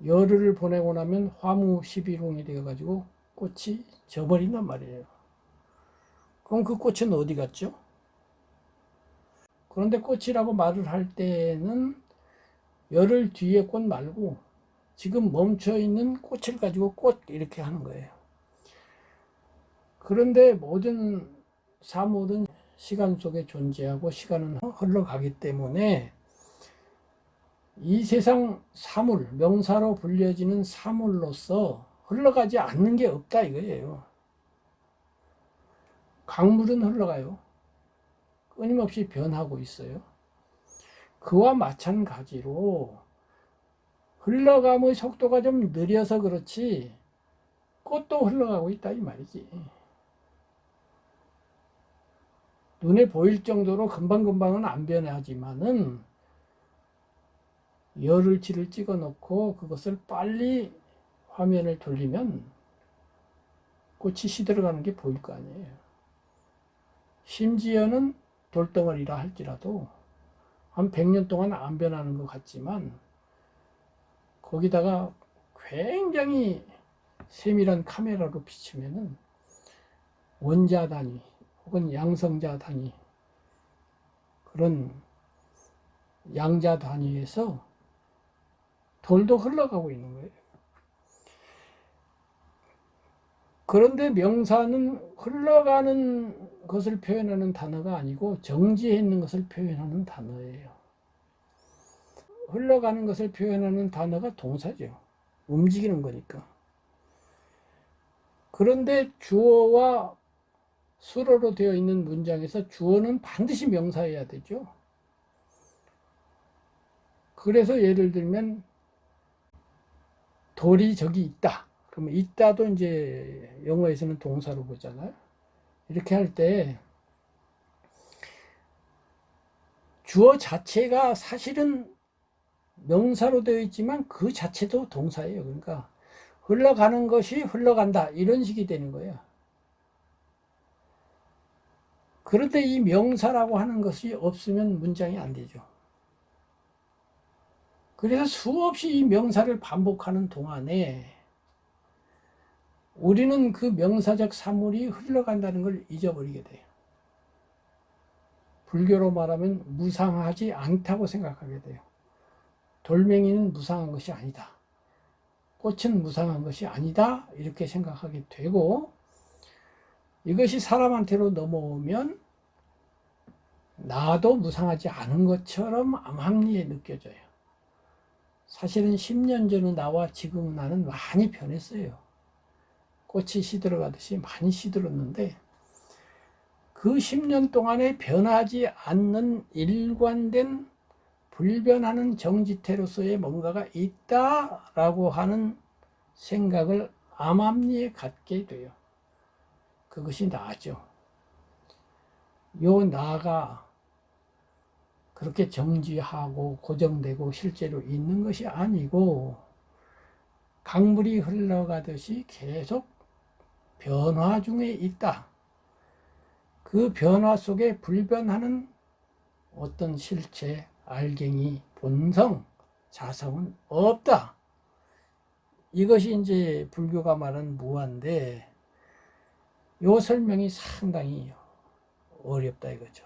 열흘을 보내고 나면 화무 11홍이 되어가지고 꽃이 져버린단 말이에요. 그럼 그 꽃은 어디 갔죠? 그런데 꽃이라고 말을 할 때는 열흘 뒤에 꽃 말고 지금 멈춰 있는 꽃을 가지고 꽃 이렇게 하는 거예요. 그런데 모든 사물은 시간 속에 존재하고 시간은 흘러가기 때문에 이 세상 사물, 명사로 불려지는 사물로서 흘러가지 않는 게 없다 이거예요. 강물은 흘러가요. 끊임없이 변하고 있어요. 그와 마찬가지로 흘러감의 속도가 좀 느려서 그렇지 꽃도 흘러가고 있다 이 말이지. 눈에 보일 정도로 금방금방은 안 변하지만은 열흘치를 찍어 놓고 그것을 빨리 화면을 돌리면 꽃이 시들어가는 게 보일 거 아니에요. 심지어는 돌덩어리라 할지라도 한 100년 동안 안 변하는 것 같지만 거기다가 굉장히 세밀한 카메라로 비치면은 원자 단위 혹은 양성자 단위 그런 양자 단위에서 돌도 흘러가고 있는 거예요. 그런데 명사는 흘러가는 것을 표현하는 단어가 아니고 정지해 있는 것을 표현하는 단어예요. 흘러가는 것을 표현하는 단어가 동사죠. 움직이는 거니까. 그런데 주어와 수어로 되어 있는 문장에서 주어는 반드시 명사여야 되죠. 그래서 예를 들면 돌이 저기 있다. 그러면 있다도 이제 영어에서는 동사로 보잖아요. 이렇게 할 때 주어 자체가 사실은 명사로 되어 있지만 그 자체도 동사예요. 그러니까 흘러가는 것이 흘러간다 이런 식이 되는 거예요. 그런데 이 명사라고 하는 것이 없으면 문장이 안 되죠. 그래서 수없이 이 명사를 반복하는 동안에 우리는 그 명사적 사물이 흘러간다는 걸 잊어버리게 돼요. 불교로 말하면 무상하지 않다고 생각하게 돼요. 돌멩이는 무상한 것이 아니다. 꽃은 무상한 것이 아니다. 이렇게 생각하게 되고 이것이 사람한테로 넘어오면 나도 무상하지 않은 것처럼 암암리에 느껴져요. 사실은 10년 전의 나와 지금 나는 많이 변했어요. 꽃이 시들어가듯이 많이 시들었는데 그 10년 동안에 변하지 않는 일관된 불변하는 정지태로서의 뭔가가 있다라고 하는 생각을 암암리에 갖게 돼요. 그것이 나죠. 요 나가 그렇게 정지하고 고정되고 실제로 있는 것이 아니고 강물이 흘러가듯이 계속 변화 중에 있다. 그 변화 속에 불변하는 어떤 실체, 알갱이, 본성, 자성은 없다. 이것이 이제 불교가 말하는 무아인데 이 설명이 상당히 어렵다 이거죠.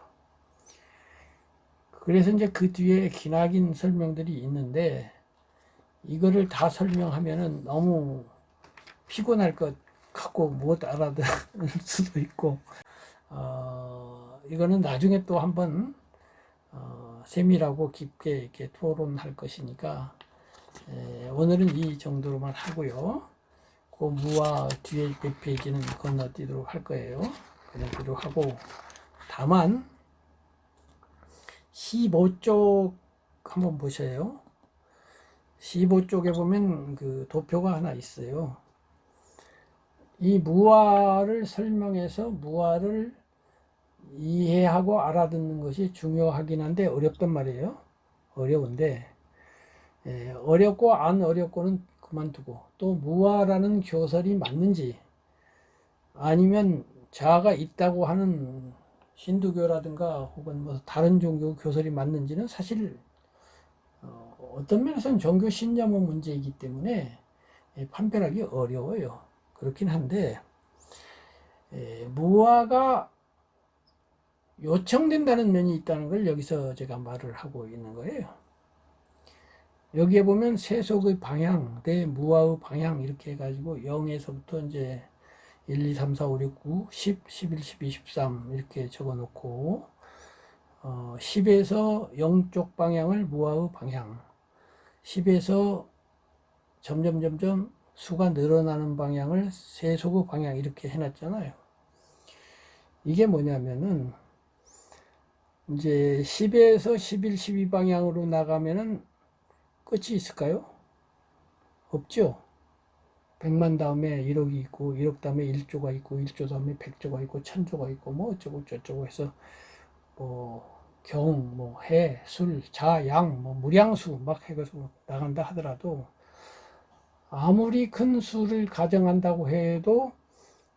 그래서 이제 그 뒤에 기나긴 설명들이 있는데 이거를 다 설명하면은 너무 피곤할 것 같고 못 알아들을 수도 있고 이거는 나중에 또 한번 세밀하고 깊게 이렇게 토론할 것이니까 오늘은 이 정도로만 하고요. 그 무와 뒤에 몇 페이지는 건너뛰도록 할 거예요. 건너뛰도록 하고 다만 15쪽 한번 보셔요. 15쪽에 보면 그 도표가 하나 있어요. 이 무아를 설명해서 무아를 이해하고 알아듣는 것이 중요하긴 한데 어렵단 말이에요. 어려운데 어렵고 안 어렵고는 그만두고 또 무아라는 교설이 맞는지 아니면 자아가 있다고 하는 힌두교라든가 혹은 뭐 다른 종교 교설이 맞는지는 사실 어떤 면에서는 종교 신념의 문제이기 때문에 판별하기 어려워요. 그렇긴 한데 무아가 요청된다는 면이 있다는 걸 여기서 제가 말을 하고 있는 거예요. 여기에 보면 세속의 방향, 내 무아의 방향 이렇게 해가지고 0에서부터 이제 1, 2, 3, 4, 5, 6, 9, 10, 11, 12, 13 이렇게 적어 놓고 10에서 0쪽 방향을 무아의 방향 10에서 점점 수가 늘어나는 방향을 세속의 방향 이렇게 해놨잖아요. 이게 뭐냐면은 이제 10에서 11, 12 방향으로 나가면은 끝이 있을까요? 없죠. 100만 다음에 1억이 있고 1억 다음에 1조가 있고 1조 다음에 100조가 있고 1000조가 있고 뭐 어쩌고 저쩌고 해서 뭐 경, 뭐 해, 술, 자, 양, 뭐 무량수 막 해가지고 나간다 하더라도 아무리 큰 수를 가정한다고 해도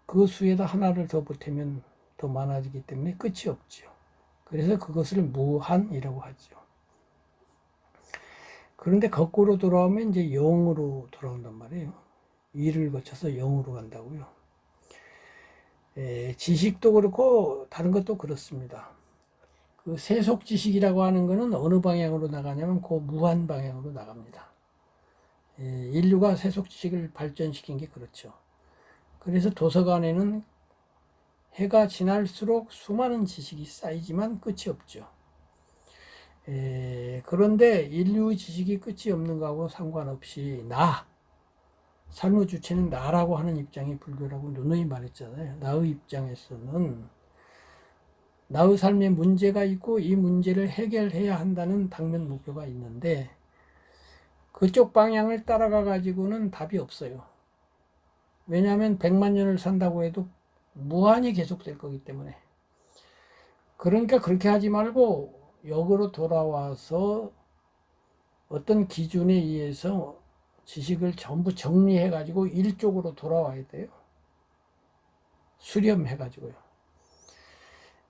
그 수에다 하나를 더 보태면 더 많아지기 때문에 끝이 없죠. 그래서 그것을 무한이라고 하죠. 그런데 거꾸로 돌아오면 이제 0으로 돌아온단 말이에요. 2를 거쳐서 0으로 간다고요. 지식도 그렇고 다른 것도 그렇습니다. 그 세속 지식이라고 하는 것은 어느 방향으로 나가냐면 그 무한 방향으로 나갑니다. 인류가 세속 지식을 발전시킨 게 그렇죠. 그래서 도서관에는 해가 지날수록 수많은 지식이 쌓이지만 끝이 없죠. 그런데 인류 지식이 끝이 없는 거하고 상관없이 삶의 주체는 나라고 하는 입장이 불교라고 누누이 말했잖아요. 나의 입장에서는 나의 삶에 문제가 있고 이 문제를 해결해야 한다는 당면 목표가 있는데 그쪽 방향을 따라가 가지고는 답이 없어요. 왜냐하면 100만 년을 산다고 해도 무한히 계속될 거기 때문에. 그러니까 그렇게 하지 말고 역으로 돌아와서 어떤 기준에 의해서 지식을 전부 정리해 가지고 일쪽으로 돌아와야 돼요. 수렴해 가지고요.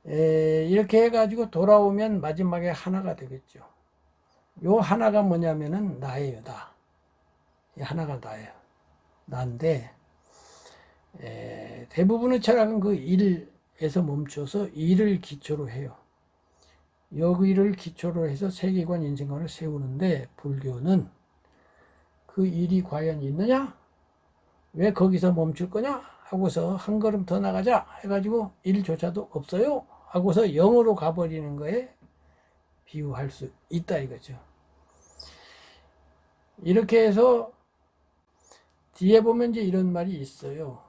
이렇게 해 가지고 돌아오면 마지막에 하나가 되겠죠. 요 하나가 뭐냐면은 나예요. 이 하나가 나예요. 나인데 대부분의 철학은 그 일에서 멈춰서 일을 기초로 해요. 여기를 기초로 해서 세계관, 인생관을 세우는데 불교는 그 일이 과연 있느냐? 왜 거기서 멈출 거냐? 하고서 한 걸음 더 나가자 해가지고 일조차도 없어요. 하고서 0으로 가버리는 거에 비유할 수 있다 이거죠. 이렇게 해서 뒤에 보면 이제 이런 말이 있어요.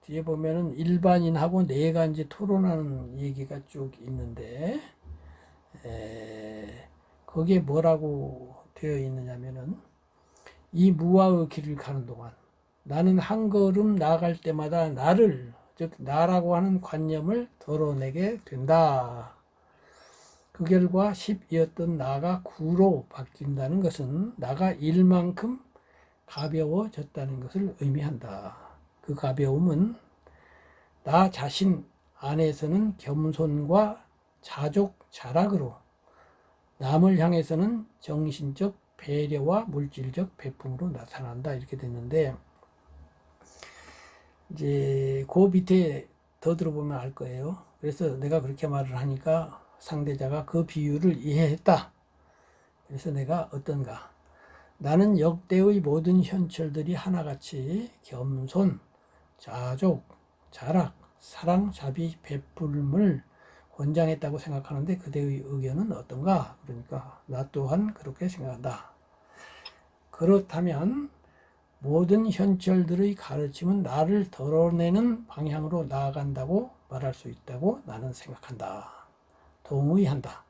뒤에 보면은 일반인하고 내가 이제 토론하는 얘기가 쭉 있는데 거기에 뭐라고 되어 있느냐면은 이 무아의 길을 가는 동안 나는 한 걸음 나아갈 때마다 나를, 즉 나라고 하는 관념을 덜어내게 된다. 그 결과 10이었던 나가 9로 바뀐다는 것은 나가 1만큼 가벼워졌다는 것을 의미한다. 그 가벼움은 나 자신 안에서는 겸손과 자족, 자락으로 남을 향해서는 정신적 배려와 물질적 배품으로 나타난다 이렇게 됐는데 이제 그 밑에 더 들어보면 알 거예요. 그래서 내가 그렇게 말을 하니까 상대자가 그 비유를 이해했다. 그래서 내가 어떤가? 나는 역대의 모든 현철들이 하나같이 겸손, 자족, 자락, 사랑, 자비, 베풀음을 권장했다고 생각하는데 그대의 의견은 어떤가? 그러니까 나 또한 그렇게 생각한다. 그렇다면 모든 현철들의 가르침은 나를 덜어내는 방향으로 나아간다고 말할 수 있다고 나는 생각한다. 동의한다.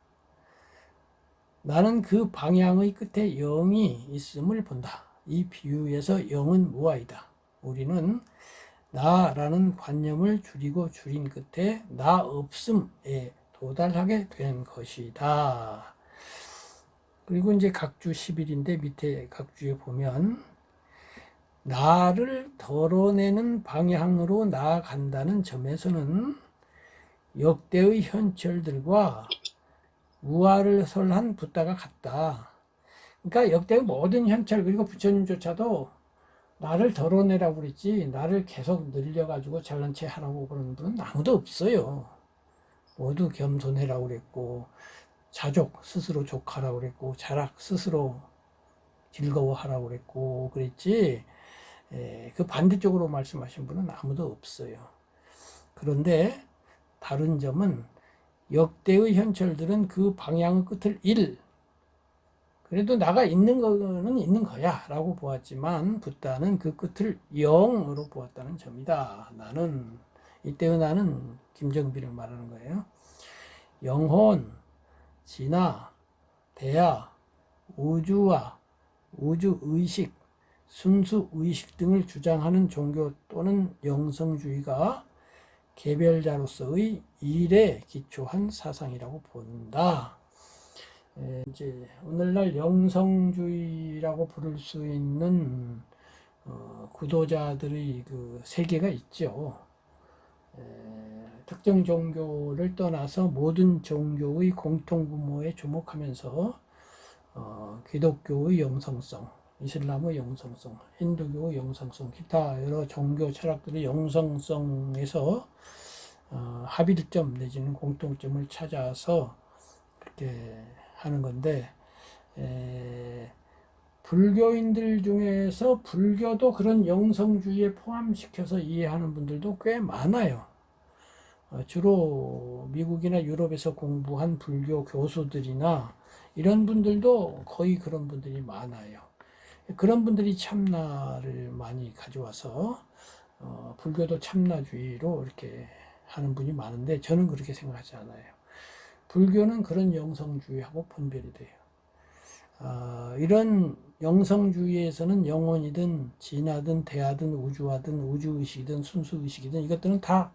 나는 그 방향의 끝에 영이 있음을 본다. 이 비유에서 영은 무아이다. 우리는 나라는 관념을 줄이고 줄인 끝에 나 없음에 도달하게 된 것이다. 그리고 이제 각주 10일인데 밑에 각주에 보면 나를 덜어내는 방향으로 나아간다는 점에서는 역대의 현철들과 우화를 설한 붓다가 같다. 그러니까 역대의 모든 현철 그리고 부처님조차도 나를 덜어내라고 그랬지 나를 계속 늘려가지고 잘난 체 하라고 그러는 분은 아무도 없어요. 모두 겸손해라고 그랬고 자족 스스로 족하라고 그랬고 자락 스스로 즐거워하라고 그랬지 그 반대쪽으로 말씀하신 분은 아무도 없어요. 그런데 다른 점은 역대의 현철들은 그 방향의 끝을 그래도 나가 있는 거는 있는 거야 라고 보았지만 붓다는 그 끝을 0으로 보았다는 점이다. 나는 이때의 나는 김정비를 말하는 거예요. 영혼, 진화, 대화, 우주와 우주의식, 순수의식 등을 주장하는 종교 또는 영성주의가 개별자로서의 일에 기초한 사상이라고 본다. 이제 오늘날 영성주의라고 부를 수 있는 구도자들의 그 세계가 있죠. 특정 종교를 떠나서 모든 종교의 공통분모에 주목하면서 기독교의 영성성, 이슬람의 영성성, 힌두교의 영성성, 기타 여러 종교 철학들의 영성성에서 합일점 내지는 공통점을 찾아서 그렇게 하는 건데, 불교인들 중에서 불교도 그런 영성주의에 포함시켜서 이해하는 분들도 꽤 많아요. 주로 미국이나 유럽에서 공부한 불교 교수들이나 이런 분들도 거의 그런 분들이 많아요. 그런 분들이 참나를 많이 가져와서 불교도 참나주의로 이렇게 하는 분이 많은데, 저는 그렇게 생각하지 않아요. 불교는 그런 영성주의하고 분별이 돼요. 이런 영성주의에서는 영혼이든 진화든 대하든 우주화든 우주의식이든 순수의식이든 이것들은 다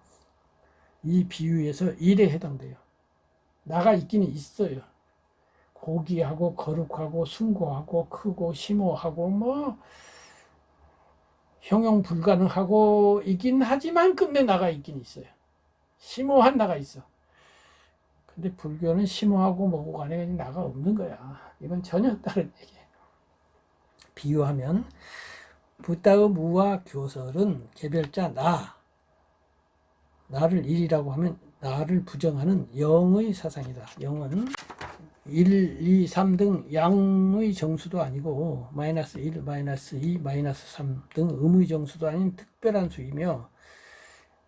이 비유에서 일에 해당돼요. 나가 있기는 있어요. 고귀하고 거룩하고 숭고하고 크고 심오하고 뭐 형용 불가능하고 있긴 하지만 끝내 나가 있긴 있어요. 심오한 나가 있어. 근데 불교는 심오하고 뭐고 간에 나가 없는 거야. 이건 전혀 다른 얘기예요. 비유하면 부다의 무와 교설은 개별자 나를 일이라고 하면 나를 부정하는 영의 사상이다. 영은 1, 2, 3 등 양의 정수도 아니고 마이너스 1, 마이너스 2, 마이너스 3 등 음의 정수도 아닌 특별한 수이며,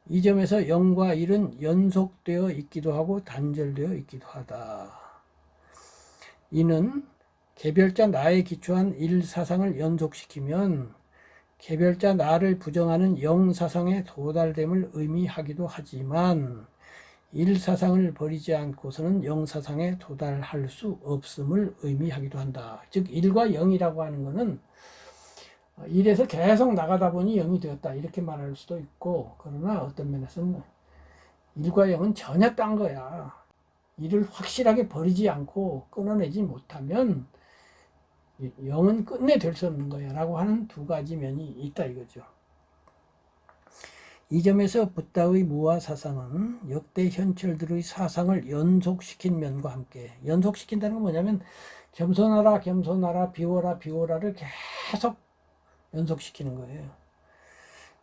이 점에서 0과 1은 연속되어 있기도 하고 단절되어 있기도 하다. 이는 개별자 나에 기초한 일 사상을 연속시키면 개별자 나를 부정하는 영 사상에 도달됨을 의미하기도 하지만, 일 사상을 버리지 않고서는 영 사상에 도달할 수 없음을 의미하기도 한다. 즉 일과 영이라고 하는 것은 일에서 계속 나가다 보니 영이 되었다 이렇게 말할 수도 있고, 그러나 어떤 면에서는 일과 영은 전혀 딴 거야. 일을 확실하게 버리지 않고 끊어내지 못하면 영은 끝내 될 수 없는 거야 라고 하는 두 가지 면이 있다 이거죠. 이 점에서 붓다의 무와 사상은 역대 현철들의 사상을 연속시킨 면과 함께, 연속시킨다는 건 뭐냐면 겸손하라 겸손하라 비워라 비워라를 계속 연속시키는 거예요.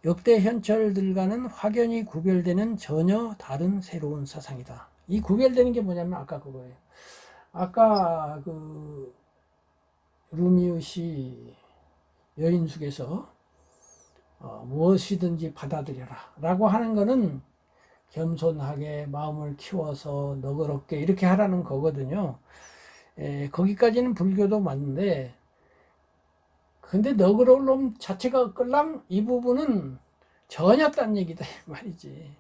역대 현철들과는 확연히 구별되는 전혀 다른 새로운 사상이다. 이 구별되는 게 뭐냐면 아까 그거예요. 아까 그 루미우 시 여인숙에서 무엇이든지 받아들여라 라고 하는 거는 겸손하게 마음을 키워서 너그럽게 이렇게 하라는 거거든요. 거기까지는 불교도 맞는데, 근데 너그러울 놈 자체가 끌랑 이 부분은 전혀 딴 얘기다 말이지.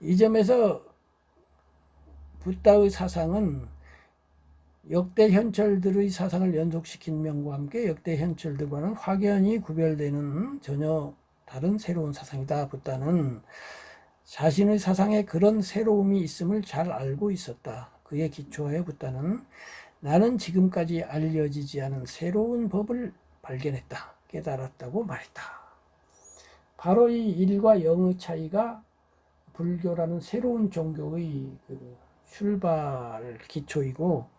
이 점에서 붓다의 사상은 역대 현철들의 사상을 연속시킨 면과 함께 역대 현철들과는 확연히 구별되는 전혀 다른 새로운 사상이다. 붓다는 자신의 사상에 그런 새로움이 있음을 잘 알고 있었다. 그에 기초하여 붓다는 나는 지금까지 알려지지 않은 새로운 법을 발견했다, 깨달았다고 말했다. 바로 이 일과 영의 차이가 불교라는 새로운 종교의 출발 기초이고,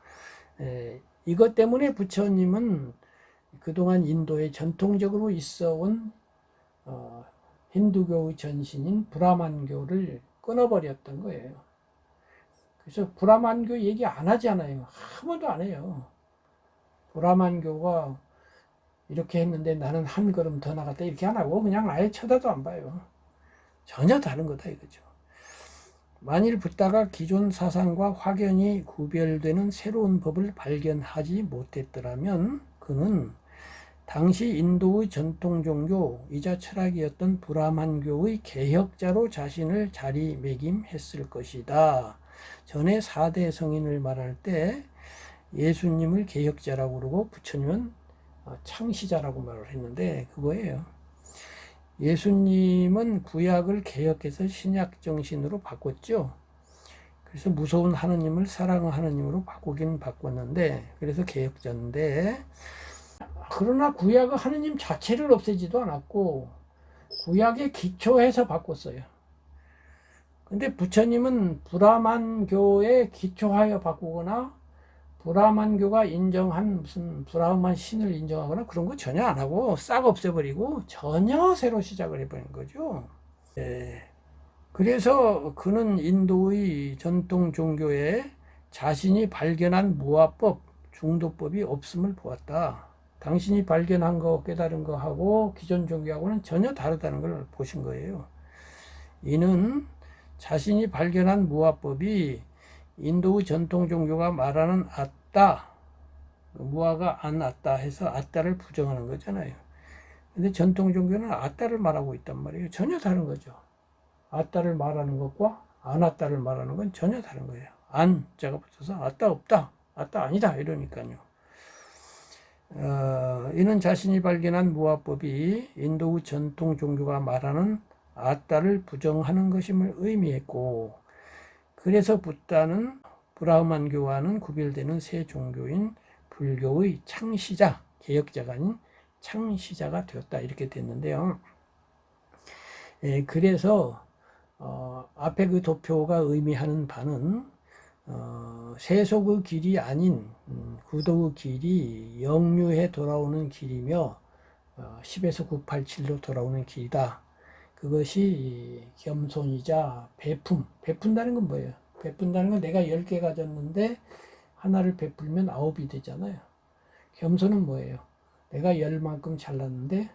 이것 때문에 부처님은 그동안 인도에 전통적으로 있어온 힌두교의 전신인 브라만교를 끊어버렸던 거예요. 그래서 브라만교 얘기 안 하잖아요. 한 번도 안 해요. 브라만교가 이렇게 했는데 나는 한 걸음 더 나갔다 이렇게 안 하고 그냥 아예 쳐다도 안 봐요. 전혀 다른 거다 이거죠. 만일 붓다가 기존 사상과 확연히 구별되는 새로운 법을 발견하지 못했더라면 그는 당시 인도의 전통 종교이자 철학이었던 브라만교의 개혁자로 자신을 자리매김했을 것이다. 전에 4대 성인을 말할 때 예수님을 개혁자라고 그러고 부처님은 창시자라고 말을 했는데 그거예요. 예수님은 구약을 개혁해서 신약 정신으로 바꿨죠. 그래서 무서운 하느님을 사랑하는 하느님으로 바꾸긴 바꿨는데, 그래서 개혁자인데, 그러나 구약은 하느님 자체를 없애지도 않았고 구약에 기초해서 바꿨어요. 근데 부처님은 브라만교에 기초하여 바꾸거나 브라만교가 인정한 무슨 브라만 신을 인정하거나 그런 거 전혀 안 하고 싹 없애버리고 전혀 새로 시작을 해버린 거죠. 그래서 그는 인도의 전통 종교에 자신이 발견한 무아법, 중도법이 없음을 보았다. 당신이 발견한 거, 깨달은 거 하고 기존 종교하고는 전혀 다르다는 걸 보신 거예요. 이는 자신이 발견한 무아법이 인도의 전통 종교가 말하는 아따, 무아가 안 아따 해서 아따를 부정하는 거잖아요. 근데 전통 종교는 아따를 말하고 있단 말이에요. 전혀 다른 거죠. 아따를 말하는 것과 안 아따를 말하는 건 전혀 다른 거예요. 안 자가 붙어서 아따 없다, 아따 아니다 이러니까요. 이는 자신이 발견한 무아법이 인도의 전통 종교가 말하는 아따를 부정하는 것임을 의미했고, 그래서 붓다는 브라흐만교와는 구별되는 새 종교인 불교의 창시자, 개혁자가 아닌 창시자가 되었다 이렇게 됐는데요. 그래서 앞에 그 도표가 의미하는 바는 세속의 길이 아닌 구도의 길이 영유해 돌아오는 길이며 10에서 987로 돌아오는 길이다. 그것이 겸손이자 베푼다는 건 뭐예요? 베푼다는 건 내가 10개 가졌는데 하나를 베풀면 9이 되잖아요. 겸손은 뭐예요? 내가 10만큼 잘났는데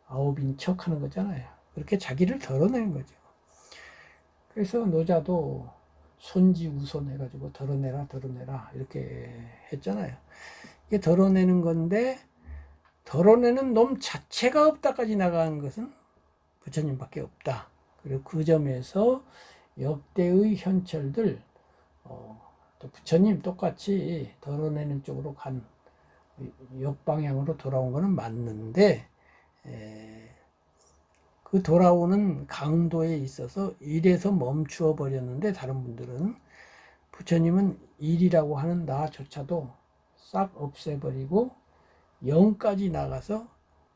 9인 척 하는 거잖아요. 그렇게 자기를 덜어내는 거죠. 그래서 노자도 손지우손 해가지고 덜어내라 이렇게 했잖아요. 이게 덜어내는 건데 덜어내는 놈 자체가 없다까지 나가는 것은 부처님밖에 없다. 그리고 그 점에서 역대의 현철들 또 부처님 똑같이 덜어내는 쪽으로 간 역방향으로 돌아온 것은 맞는데 그 돌아오는 강도에 있어서 일에서 멈추어 버렸는데 다른 분들은 부처님은 일이라고 하는 나조차도 싹 없애버리고 영까지 나가서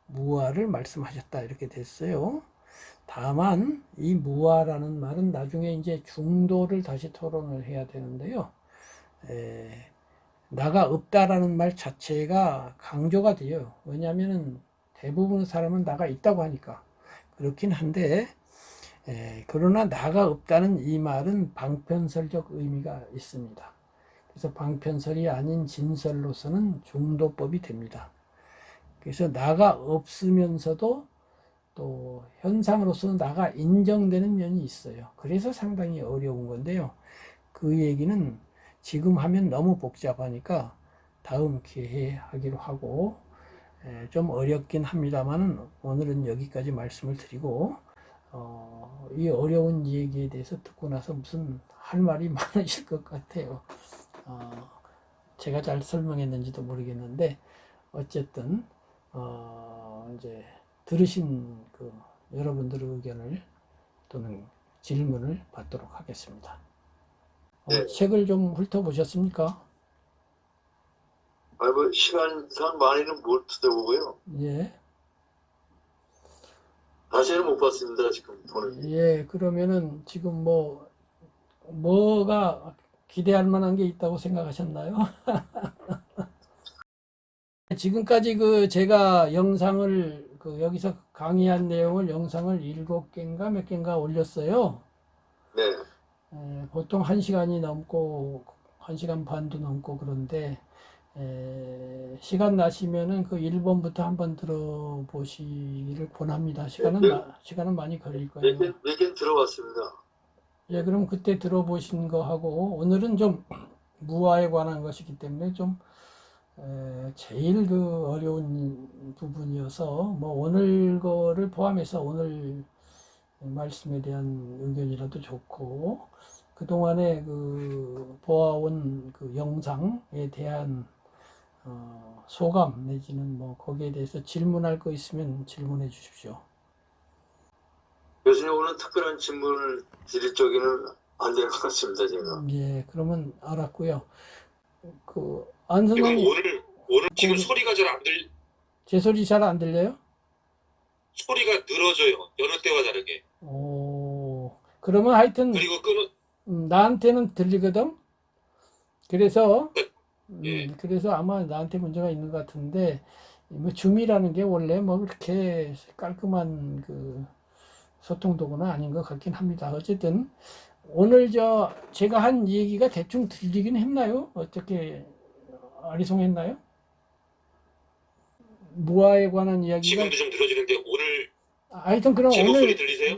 무아를 말씀하셨다 이렇게 됐어요. 다만 이 무아라는 말은 나중에 이제 중도를 다시 토론을 해야 되는데요. 나가 없다라는 말 자체가 강조가 돼요. 왜냐하면 대부분의 사람은 나가 있다고 하니까. 그렇긴 한데 그러나 나가 없다는 이 말은 방편설적 의미가 있습니다. 그래서 방편설이 아닌 진설로서는 중도법이 됩니다. 그래서 나가 없으면서도 또 현상으로서는 나가 인정되는 면이 있어요. 그래서 상당히 어려운 건데요. 그 얘기는 지금 하면 너무 복잡하니까 다음 기회에 하기로 하고 좀 어렵긴 합니다만 오늘은 여기까지 말씀을 드리고 이 어려운 얘기에 대해서 듣고 나서 무슨 할 말이 많으실 것 같아요. 제가 잘 설명했는지도 모르겠는데 어쨌든 이제 들으신 그 여러분들의 의견을 또는 질문을 받도록 하겠습니다. 네. 책을 좀 훑어보셨습니까? 뭐 시간상 많이는 못 뜯어보고요. 예. 다시는 못 봤습니다. 지금 보는. 예, 그러면은 지금 뭐가 기대할 만한 게 있다고 생각하셨나요? 지금까지 제가 영상을 여기서 강의한 내용을 영상을 7개인가 몇 개인가 올렸어요. 네. 보통 1시간이 넘고 1시간 반도 넘고 그런데 시간 나시면은 그 1번부터 한번 들어보시기를 권합니다. 시간은 많이 걸릴 거예요. 몇 개 들어봤습니다. 예, 그럼 그때 들어보신 거 하고 오늘은 좀 무아에 관한 것이기 때문에 좀 제일 어려운 부분이어서 오늘 거를 포함해서 오늘 말씀에 대한 의견이라도 좋고 그동안에 보아온 영상에 대한 소감 내지는 거기에 대해서 질문할 거 있으면 질문해 주십시오. 교수님 오늘 특별한 질문을 드릴 적에는 안 될 것 같습니다. 제가. 예, 그러면 알았고요. 안 선생님 오늘 지금 소리가 잘 안 제 소리 잘 안 들려요? 소리가 늘어져요. 여느 때와 다르게. 그러면 하여튼 그리고 끊어 나한테는 들리거든. 그래서 예. 그래서 아마 나한테 문제가 있는 것 같은데 뭐 줌이라는 게 원래 뭐 그렇게 깔끔한 그 소통 도구는 아닌 것 같긴 합니다. 어쨌든 오늘 제가 한 얘기가 대충 들리긴 했나요? 어떻게 아리송했나요? 무아에 관한 이야기가 지금도 좀 늘어지는데 오늘 하여튼 그럼 제 목소리 오늘 들리세요?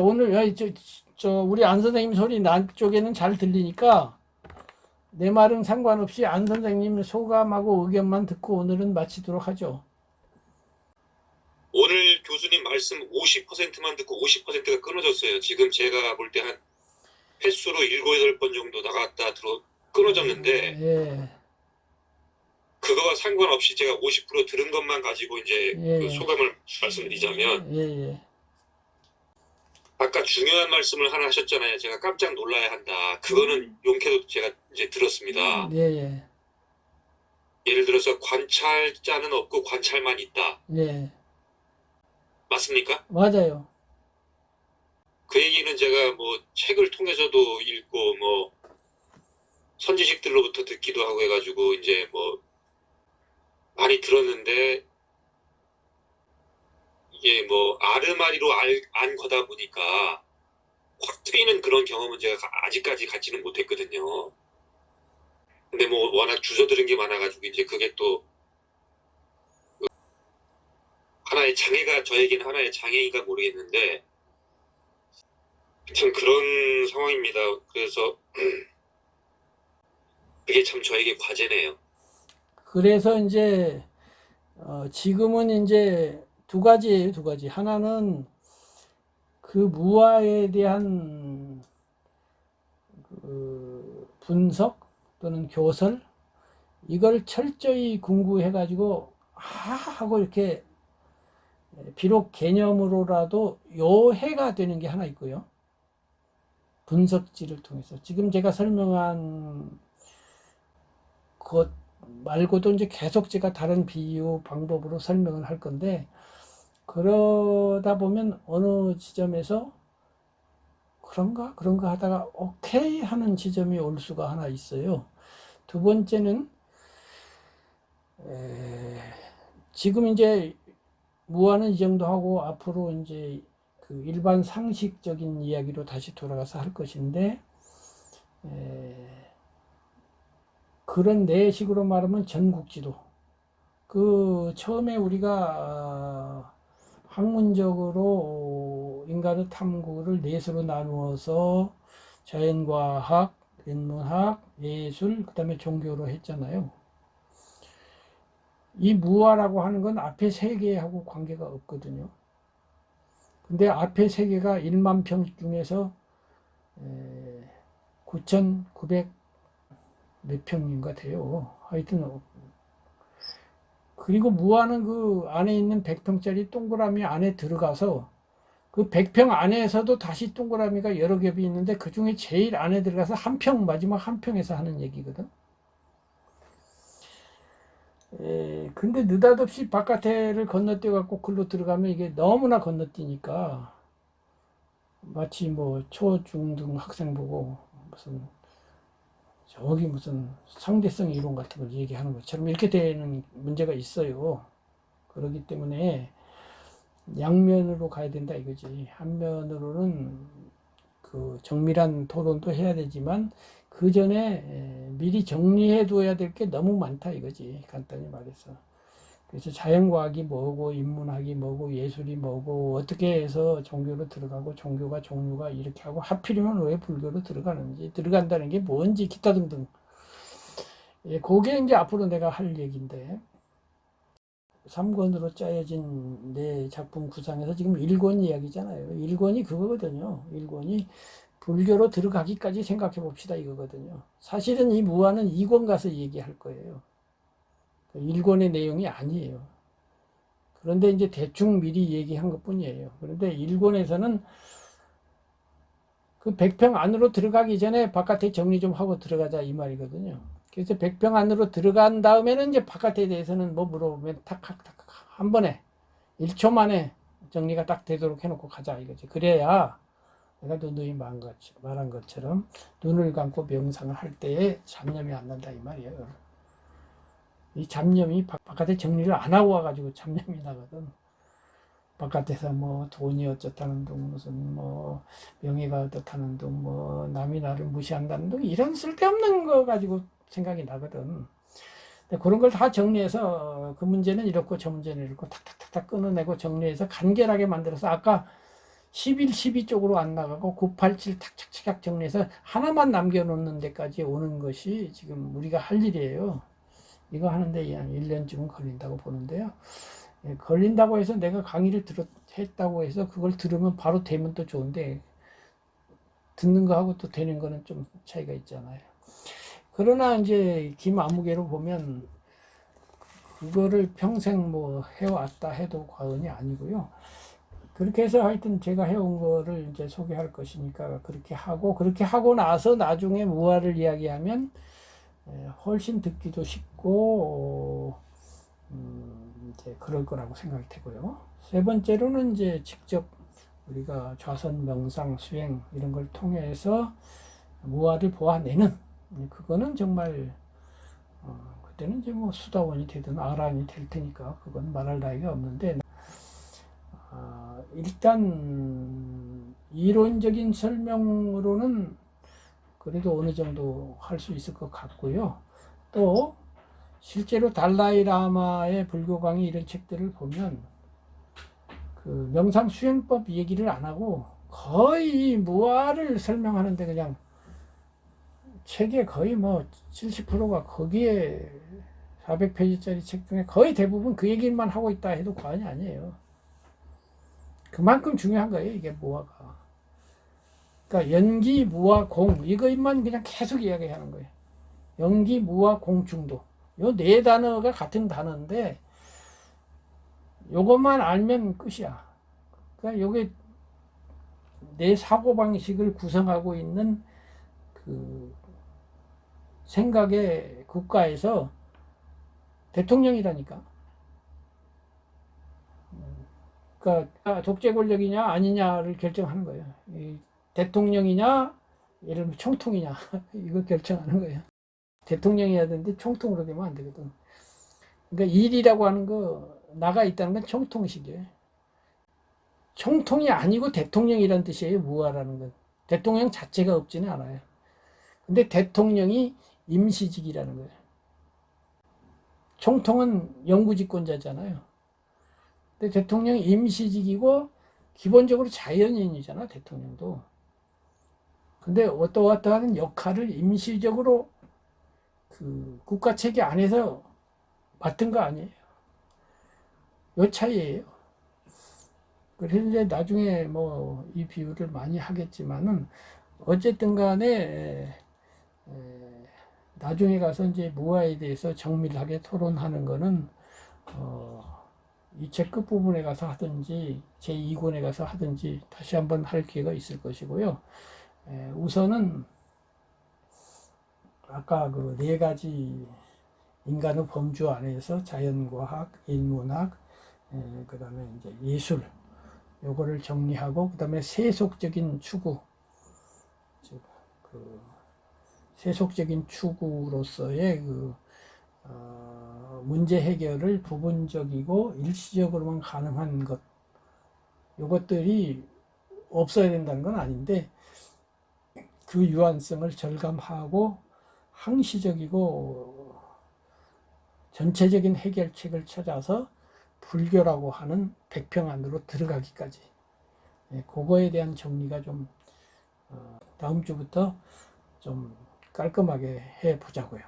오늘 우리 안 선생님 소리 난 쪽에는 잘 들리니까 내 말은 상관없이 안 선생님 소감하고 의견만 듣고 오늘은 마치도록 하죠. 오늘 교수님 말씀 50%만 듣고 50%가 끊어졌어요. 지금 제가 볼 때 한 횟수로 7, 8번 정도 나갔다 들어 끊어졌는데 예, 그거와 상관없이 제가 50% 들은 것만 가지고 이제 그 예, 소감을 말씀드리자면 예, 아까 중요한 말씀을 하나 하셨잖아요. 제가 깜짝 놀라야 한다. 그거는 용케도 제가 이제 들었습니다. 예, 예, 예를 들어서 관찰자는 없고 관찰만 있다. 예, 맞습니까? 맞아요. 그 얘기는 제가 뭐 책을 통해서도 읽고 뭐 선지식들로부터 듣기도 하고 해가지고 이제 뭐 많이 들었는데 이게 뭐 아르마리로 안 거다 보니까 확 트이는 그런 경험은 제가 아직까지 갖지는 못했거든요. 근데 뭐 워낙 주워 들은 게 많아가지고 이제 그게 또 하나의 장애가 저에게는 하나의 장애인가 모르겠는데 참 그런 상황입니다. 그래서 그게 참 저에게 과제네요. 그래서 이제 지금은 이제 두 가지예요, 두 가지. 하나는 그 무아에 대한 그 분석 또는 교설 이걸 철저히 공부해가지고 하고 이렇게 비록 개념으로라도 요해가 되는 게 하나 있고요. 분석지를 통해서 지금 제가 설명한 것 말고도 이제 계속 제가 다른 비유 방법으로 설명을 할 건데 그러다 보면 어느 지점에서 그런가 하다가 오케이 하는 지점이 올 수가 하나 있어요. 두 번째는 지금 이제 무한은 이 정도 하고 앞으로 이제 그 일반 상식적인 이야기로 다시 돌아가서 할 것인데 그런 내식으로 말하면 전국지도 그 처음에 우리가 학문적으로 인간의 탐구를 넷으로 나누어서 자연과학, 인문학, 예술, 그 다음에 종교로 했잖아요. 이 무아라고 하는 건 앞에 세 개하고 관계가 없거든요. 근데 앞에 세 개가 1만 평 중에서 9,900 몇 평인가 돼요. 하여튼 그리고 무아는 그 안에 있는 100평짜리 동그라미 안에 들어가서 그 100평 안에서도 다시 동그라미가 여러 겹이 있는데 그 중에 제일 안에 들어가서 한 평, 마지막 한 평에서 하는 얘기거든. 근데 느닷없이 바깥에를 건너뛰어 갖고 글로 들어가면 이게 너무나 건너뛰니까 마치 뭐 초, 중, 등 학생 보고 무슨 저기 무슨 상대성 이론 같은 걸 얘기하는 것처럼 이렇게 되는 문제가 있어요. 그렇기 때문에 양면으로 가야 된다 이거지. 한면으로는 그 정밀한 토론도 해야 되지만 그 전에 미리 정리해 둬야 될 게 너무 많다 이거지. 간단히 말해서. 그래서 자연과학이 뭐고 인문학이 뭐고 예술이 뭐고 어떻게 해서 종교로 들어가고 종교가 종류가 이렇게 하고 하필이면 왜 불교로 들어가는지 들어간다는 게 뭔지 기타 등등. 그게 이제 앞으로 내가 할 얘기인데 3권으로 짜여진 내 작품 구상에서 지금 1권 이야기잖아요. 1권이 그거거든요. 1권이 불교로 들어가기까지 생각해 봅시다 이거거든요. 사실은 이 무아는 2권 가서 얘기할 거예요. 1권의 내용이 아니에요. 그런데 이제 대충 미리 얘기한 것 뿐이에요. 그런데 1권에서는 그 100평 안으로 들어가기 전에 바깥에 정리 좀 하고 들어가자 이 말이거든요. 그래서 100평 안으로 들어간 다음에는 이제 바깥에 대해서는 뭐 물어보면 탁탁탁 한 번에 1초 만에 정리가 딱 되도록 해놓고 가자 이거지. 그래야 내가 누누이 말한 것처럼 눈을 감고 명상을 할 때에 잡념이 안 난다 이 말이에요. 이 잡념이 바깥에 정리를 안 하고 와가지고 잡념이 나거든. 바깥에서 뭐 돈이 어쩌다는 둥, 무슨 뭐 명예가 어떻다는 둥, 뭐 남이 나를 무시한다는 둥, 이런 쓸데없는 거 가지고 생각이 나거든. 근데 그런 걸 다 정리해서 그 문제는 이렇고 저 문제는 이렇고 탁탁탁탁 끊어내고 정리해서 간결하게 만들어서 아까 11, 12 쪽으로 안 나가고 987 탁탁탁 정리해서 하나만 남겨놓는 데까지 오는 것이 지금 우리가 할 일이에요. 이거 하는데 한 1년쯤은 걸린다고 보는데요. 예, 걸린다고 해서 내가 강의를 했다고 해서 그걸 들으면 바로 되면 또 좋은데 듣는 거하고 또 되는 거는 좀 차이가 있잖아요. 그러나 이제 김아무개로 보면 그거를 평생 뭐 해왔다 해도 과언이 아니고요. 그렇게 해서 하여튼 제가 해온 거를 이제 소개할 것이니까 그렇게 하고 나서 나중에 무아를 이야기하면 훨씬 듣기도 쉽고 이제 그럴 거라고 생각이 되고요. 세 번째로는 이제 직접 우리가 좌선 명상 수행 이런 걸 통해서 무아를 보아내는 그거는 정말 그때는 이제 뭐 수다원이 되든 아란이 될 테니까 그건 말할 나위가 없는데 일단 이론적인 설명으로는 그래도 어느 정도 할 수 있을 것 같고요. 또 실제로 달라이 라마의 불교 강의 이런 책들을 보면 그 명상 수행법 얘기를 안 하고 거의 무아를 설명하는데 그냥 책의 거의 뭐 70%가 거기에 400페이지짜리 책 중에 거의 대부분 그 얘기만 하고 있다 해도 과언이 아니에요. 그만큼 중요한 거예요, 이게 무아가. 그러니까 연기, 무아, 공 이것만 그냥 계속 이야기하는 거예요. 연기, 무아, 공충도. 요 네 단어가 같은 단어인데 요것만 알면 끝이야. 그러니까 요게 내 사고방식을 구성하고 있는 그 생각의 국가에서 대통령이라니까. 그러니까 독재 권력이냐 아니냐를 결정하는 거예요. 이 대통령이냐, 예를 들면 총통이냐 이거 결정하는 거예요. 대통령이어야 되는데 총통으로 되면 안 되거든. 그러니까 일이라고 하는 거 나가 있다는 건 총통식이에요. 총통이 아니고 대통령이라는 뜻이에요. 무아라는 건. 대통령 자체가 없지는 않아요. 근데 대통령이 임시직이라는 거예요. 총통은 영구집권자잖아요. 근데 대통령이 임시직이고 기본적으로 자연인이잖아, 대통령도. 근데 어떠한 역할을 임시적으로 그 국가 체계 안에서 맡은 거 아니에요. 요 차이예요. 그래서 이제 나중에 뭐 이 비유를 많이 하겠지만은 어쨌든 간에 나중에 가서 이제 무아에 대해서 정밀하게 토론하는 거는 이 책 끝부분에 가서 하든지 제2권에 가서 하든지 다시 한번 할 기회가 있을 것이고요. 우선은 아까 그 네 가지 인간의 범주 안에서 자연과학, 인문학, 그 다음에 이제 예술 요거를 정리하고 그 다음에 세속적인 추구 그 세속적인 추구로서의 그 문제 해결을 부분적이고 일시적으로만 가능한 것 요것들이 없어야 된다는 건 아닌데 그 유한성을 절감하고 항시적이고 전체적인 해결책을 찾아서 불교라고 하는 백평안으로 들어가기까지 그거에 대한 정리가 좀 다음 주부터 좀 깔끔하게 해 보자고요.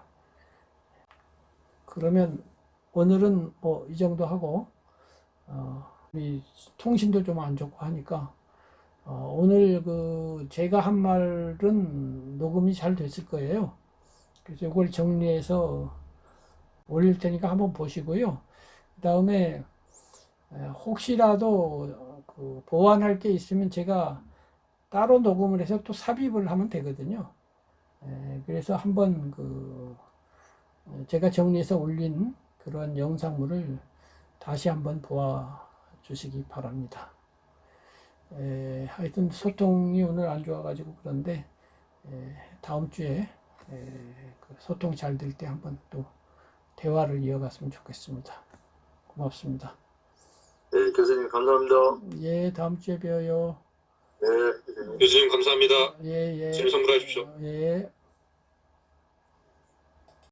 그러면 오늘은 뭐 이 정도 하고 우리 통신도 좀 안 좋고 하니까 오늘 그 제가 한 말은 녹음이 잘 됐을 거예요. 그래서 이걸 정리해서 올릴 테니까 한번 보시고요. 그 다음에 혹시라도 그 보완할 게 있으면 제가 따로 녹음을 해서 또 삽입을 하면 되거든요. 그래서 한번 그 제가 정리해서 올린 그런 영상물을 다시 한번 보아 주시기 바랍니다. 하여튼 소통이 오늘 안 좋아가지고 그런데 다음 주에 그 소통 잘 될 때 한번 또 대화를 이어갔으면 좋겠습니다. 고맙습니다. 네, 교수님 감사합니다. 예, 다음 주에 봬요. 네, 교수님. 교수님 감사합니다. 예, 예. 주님 선물하십시오. 예.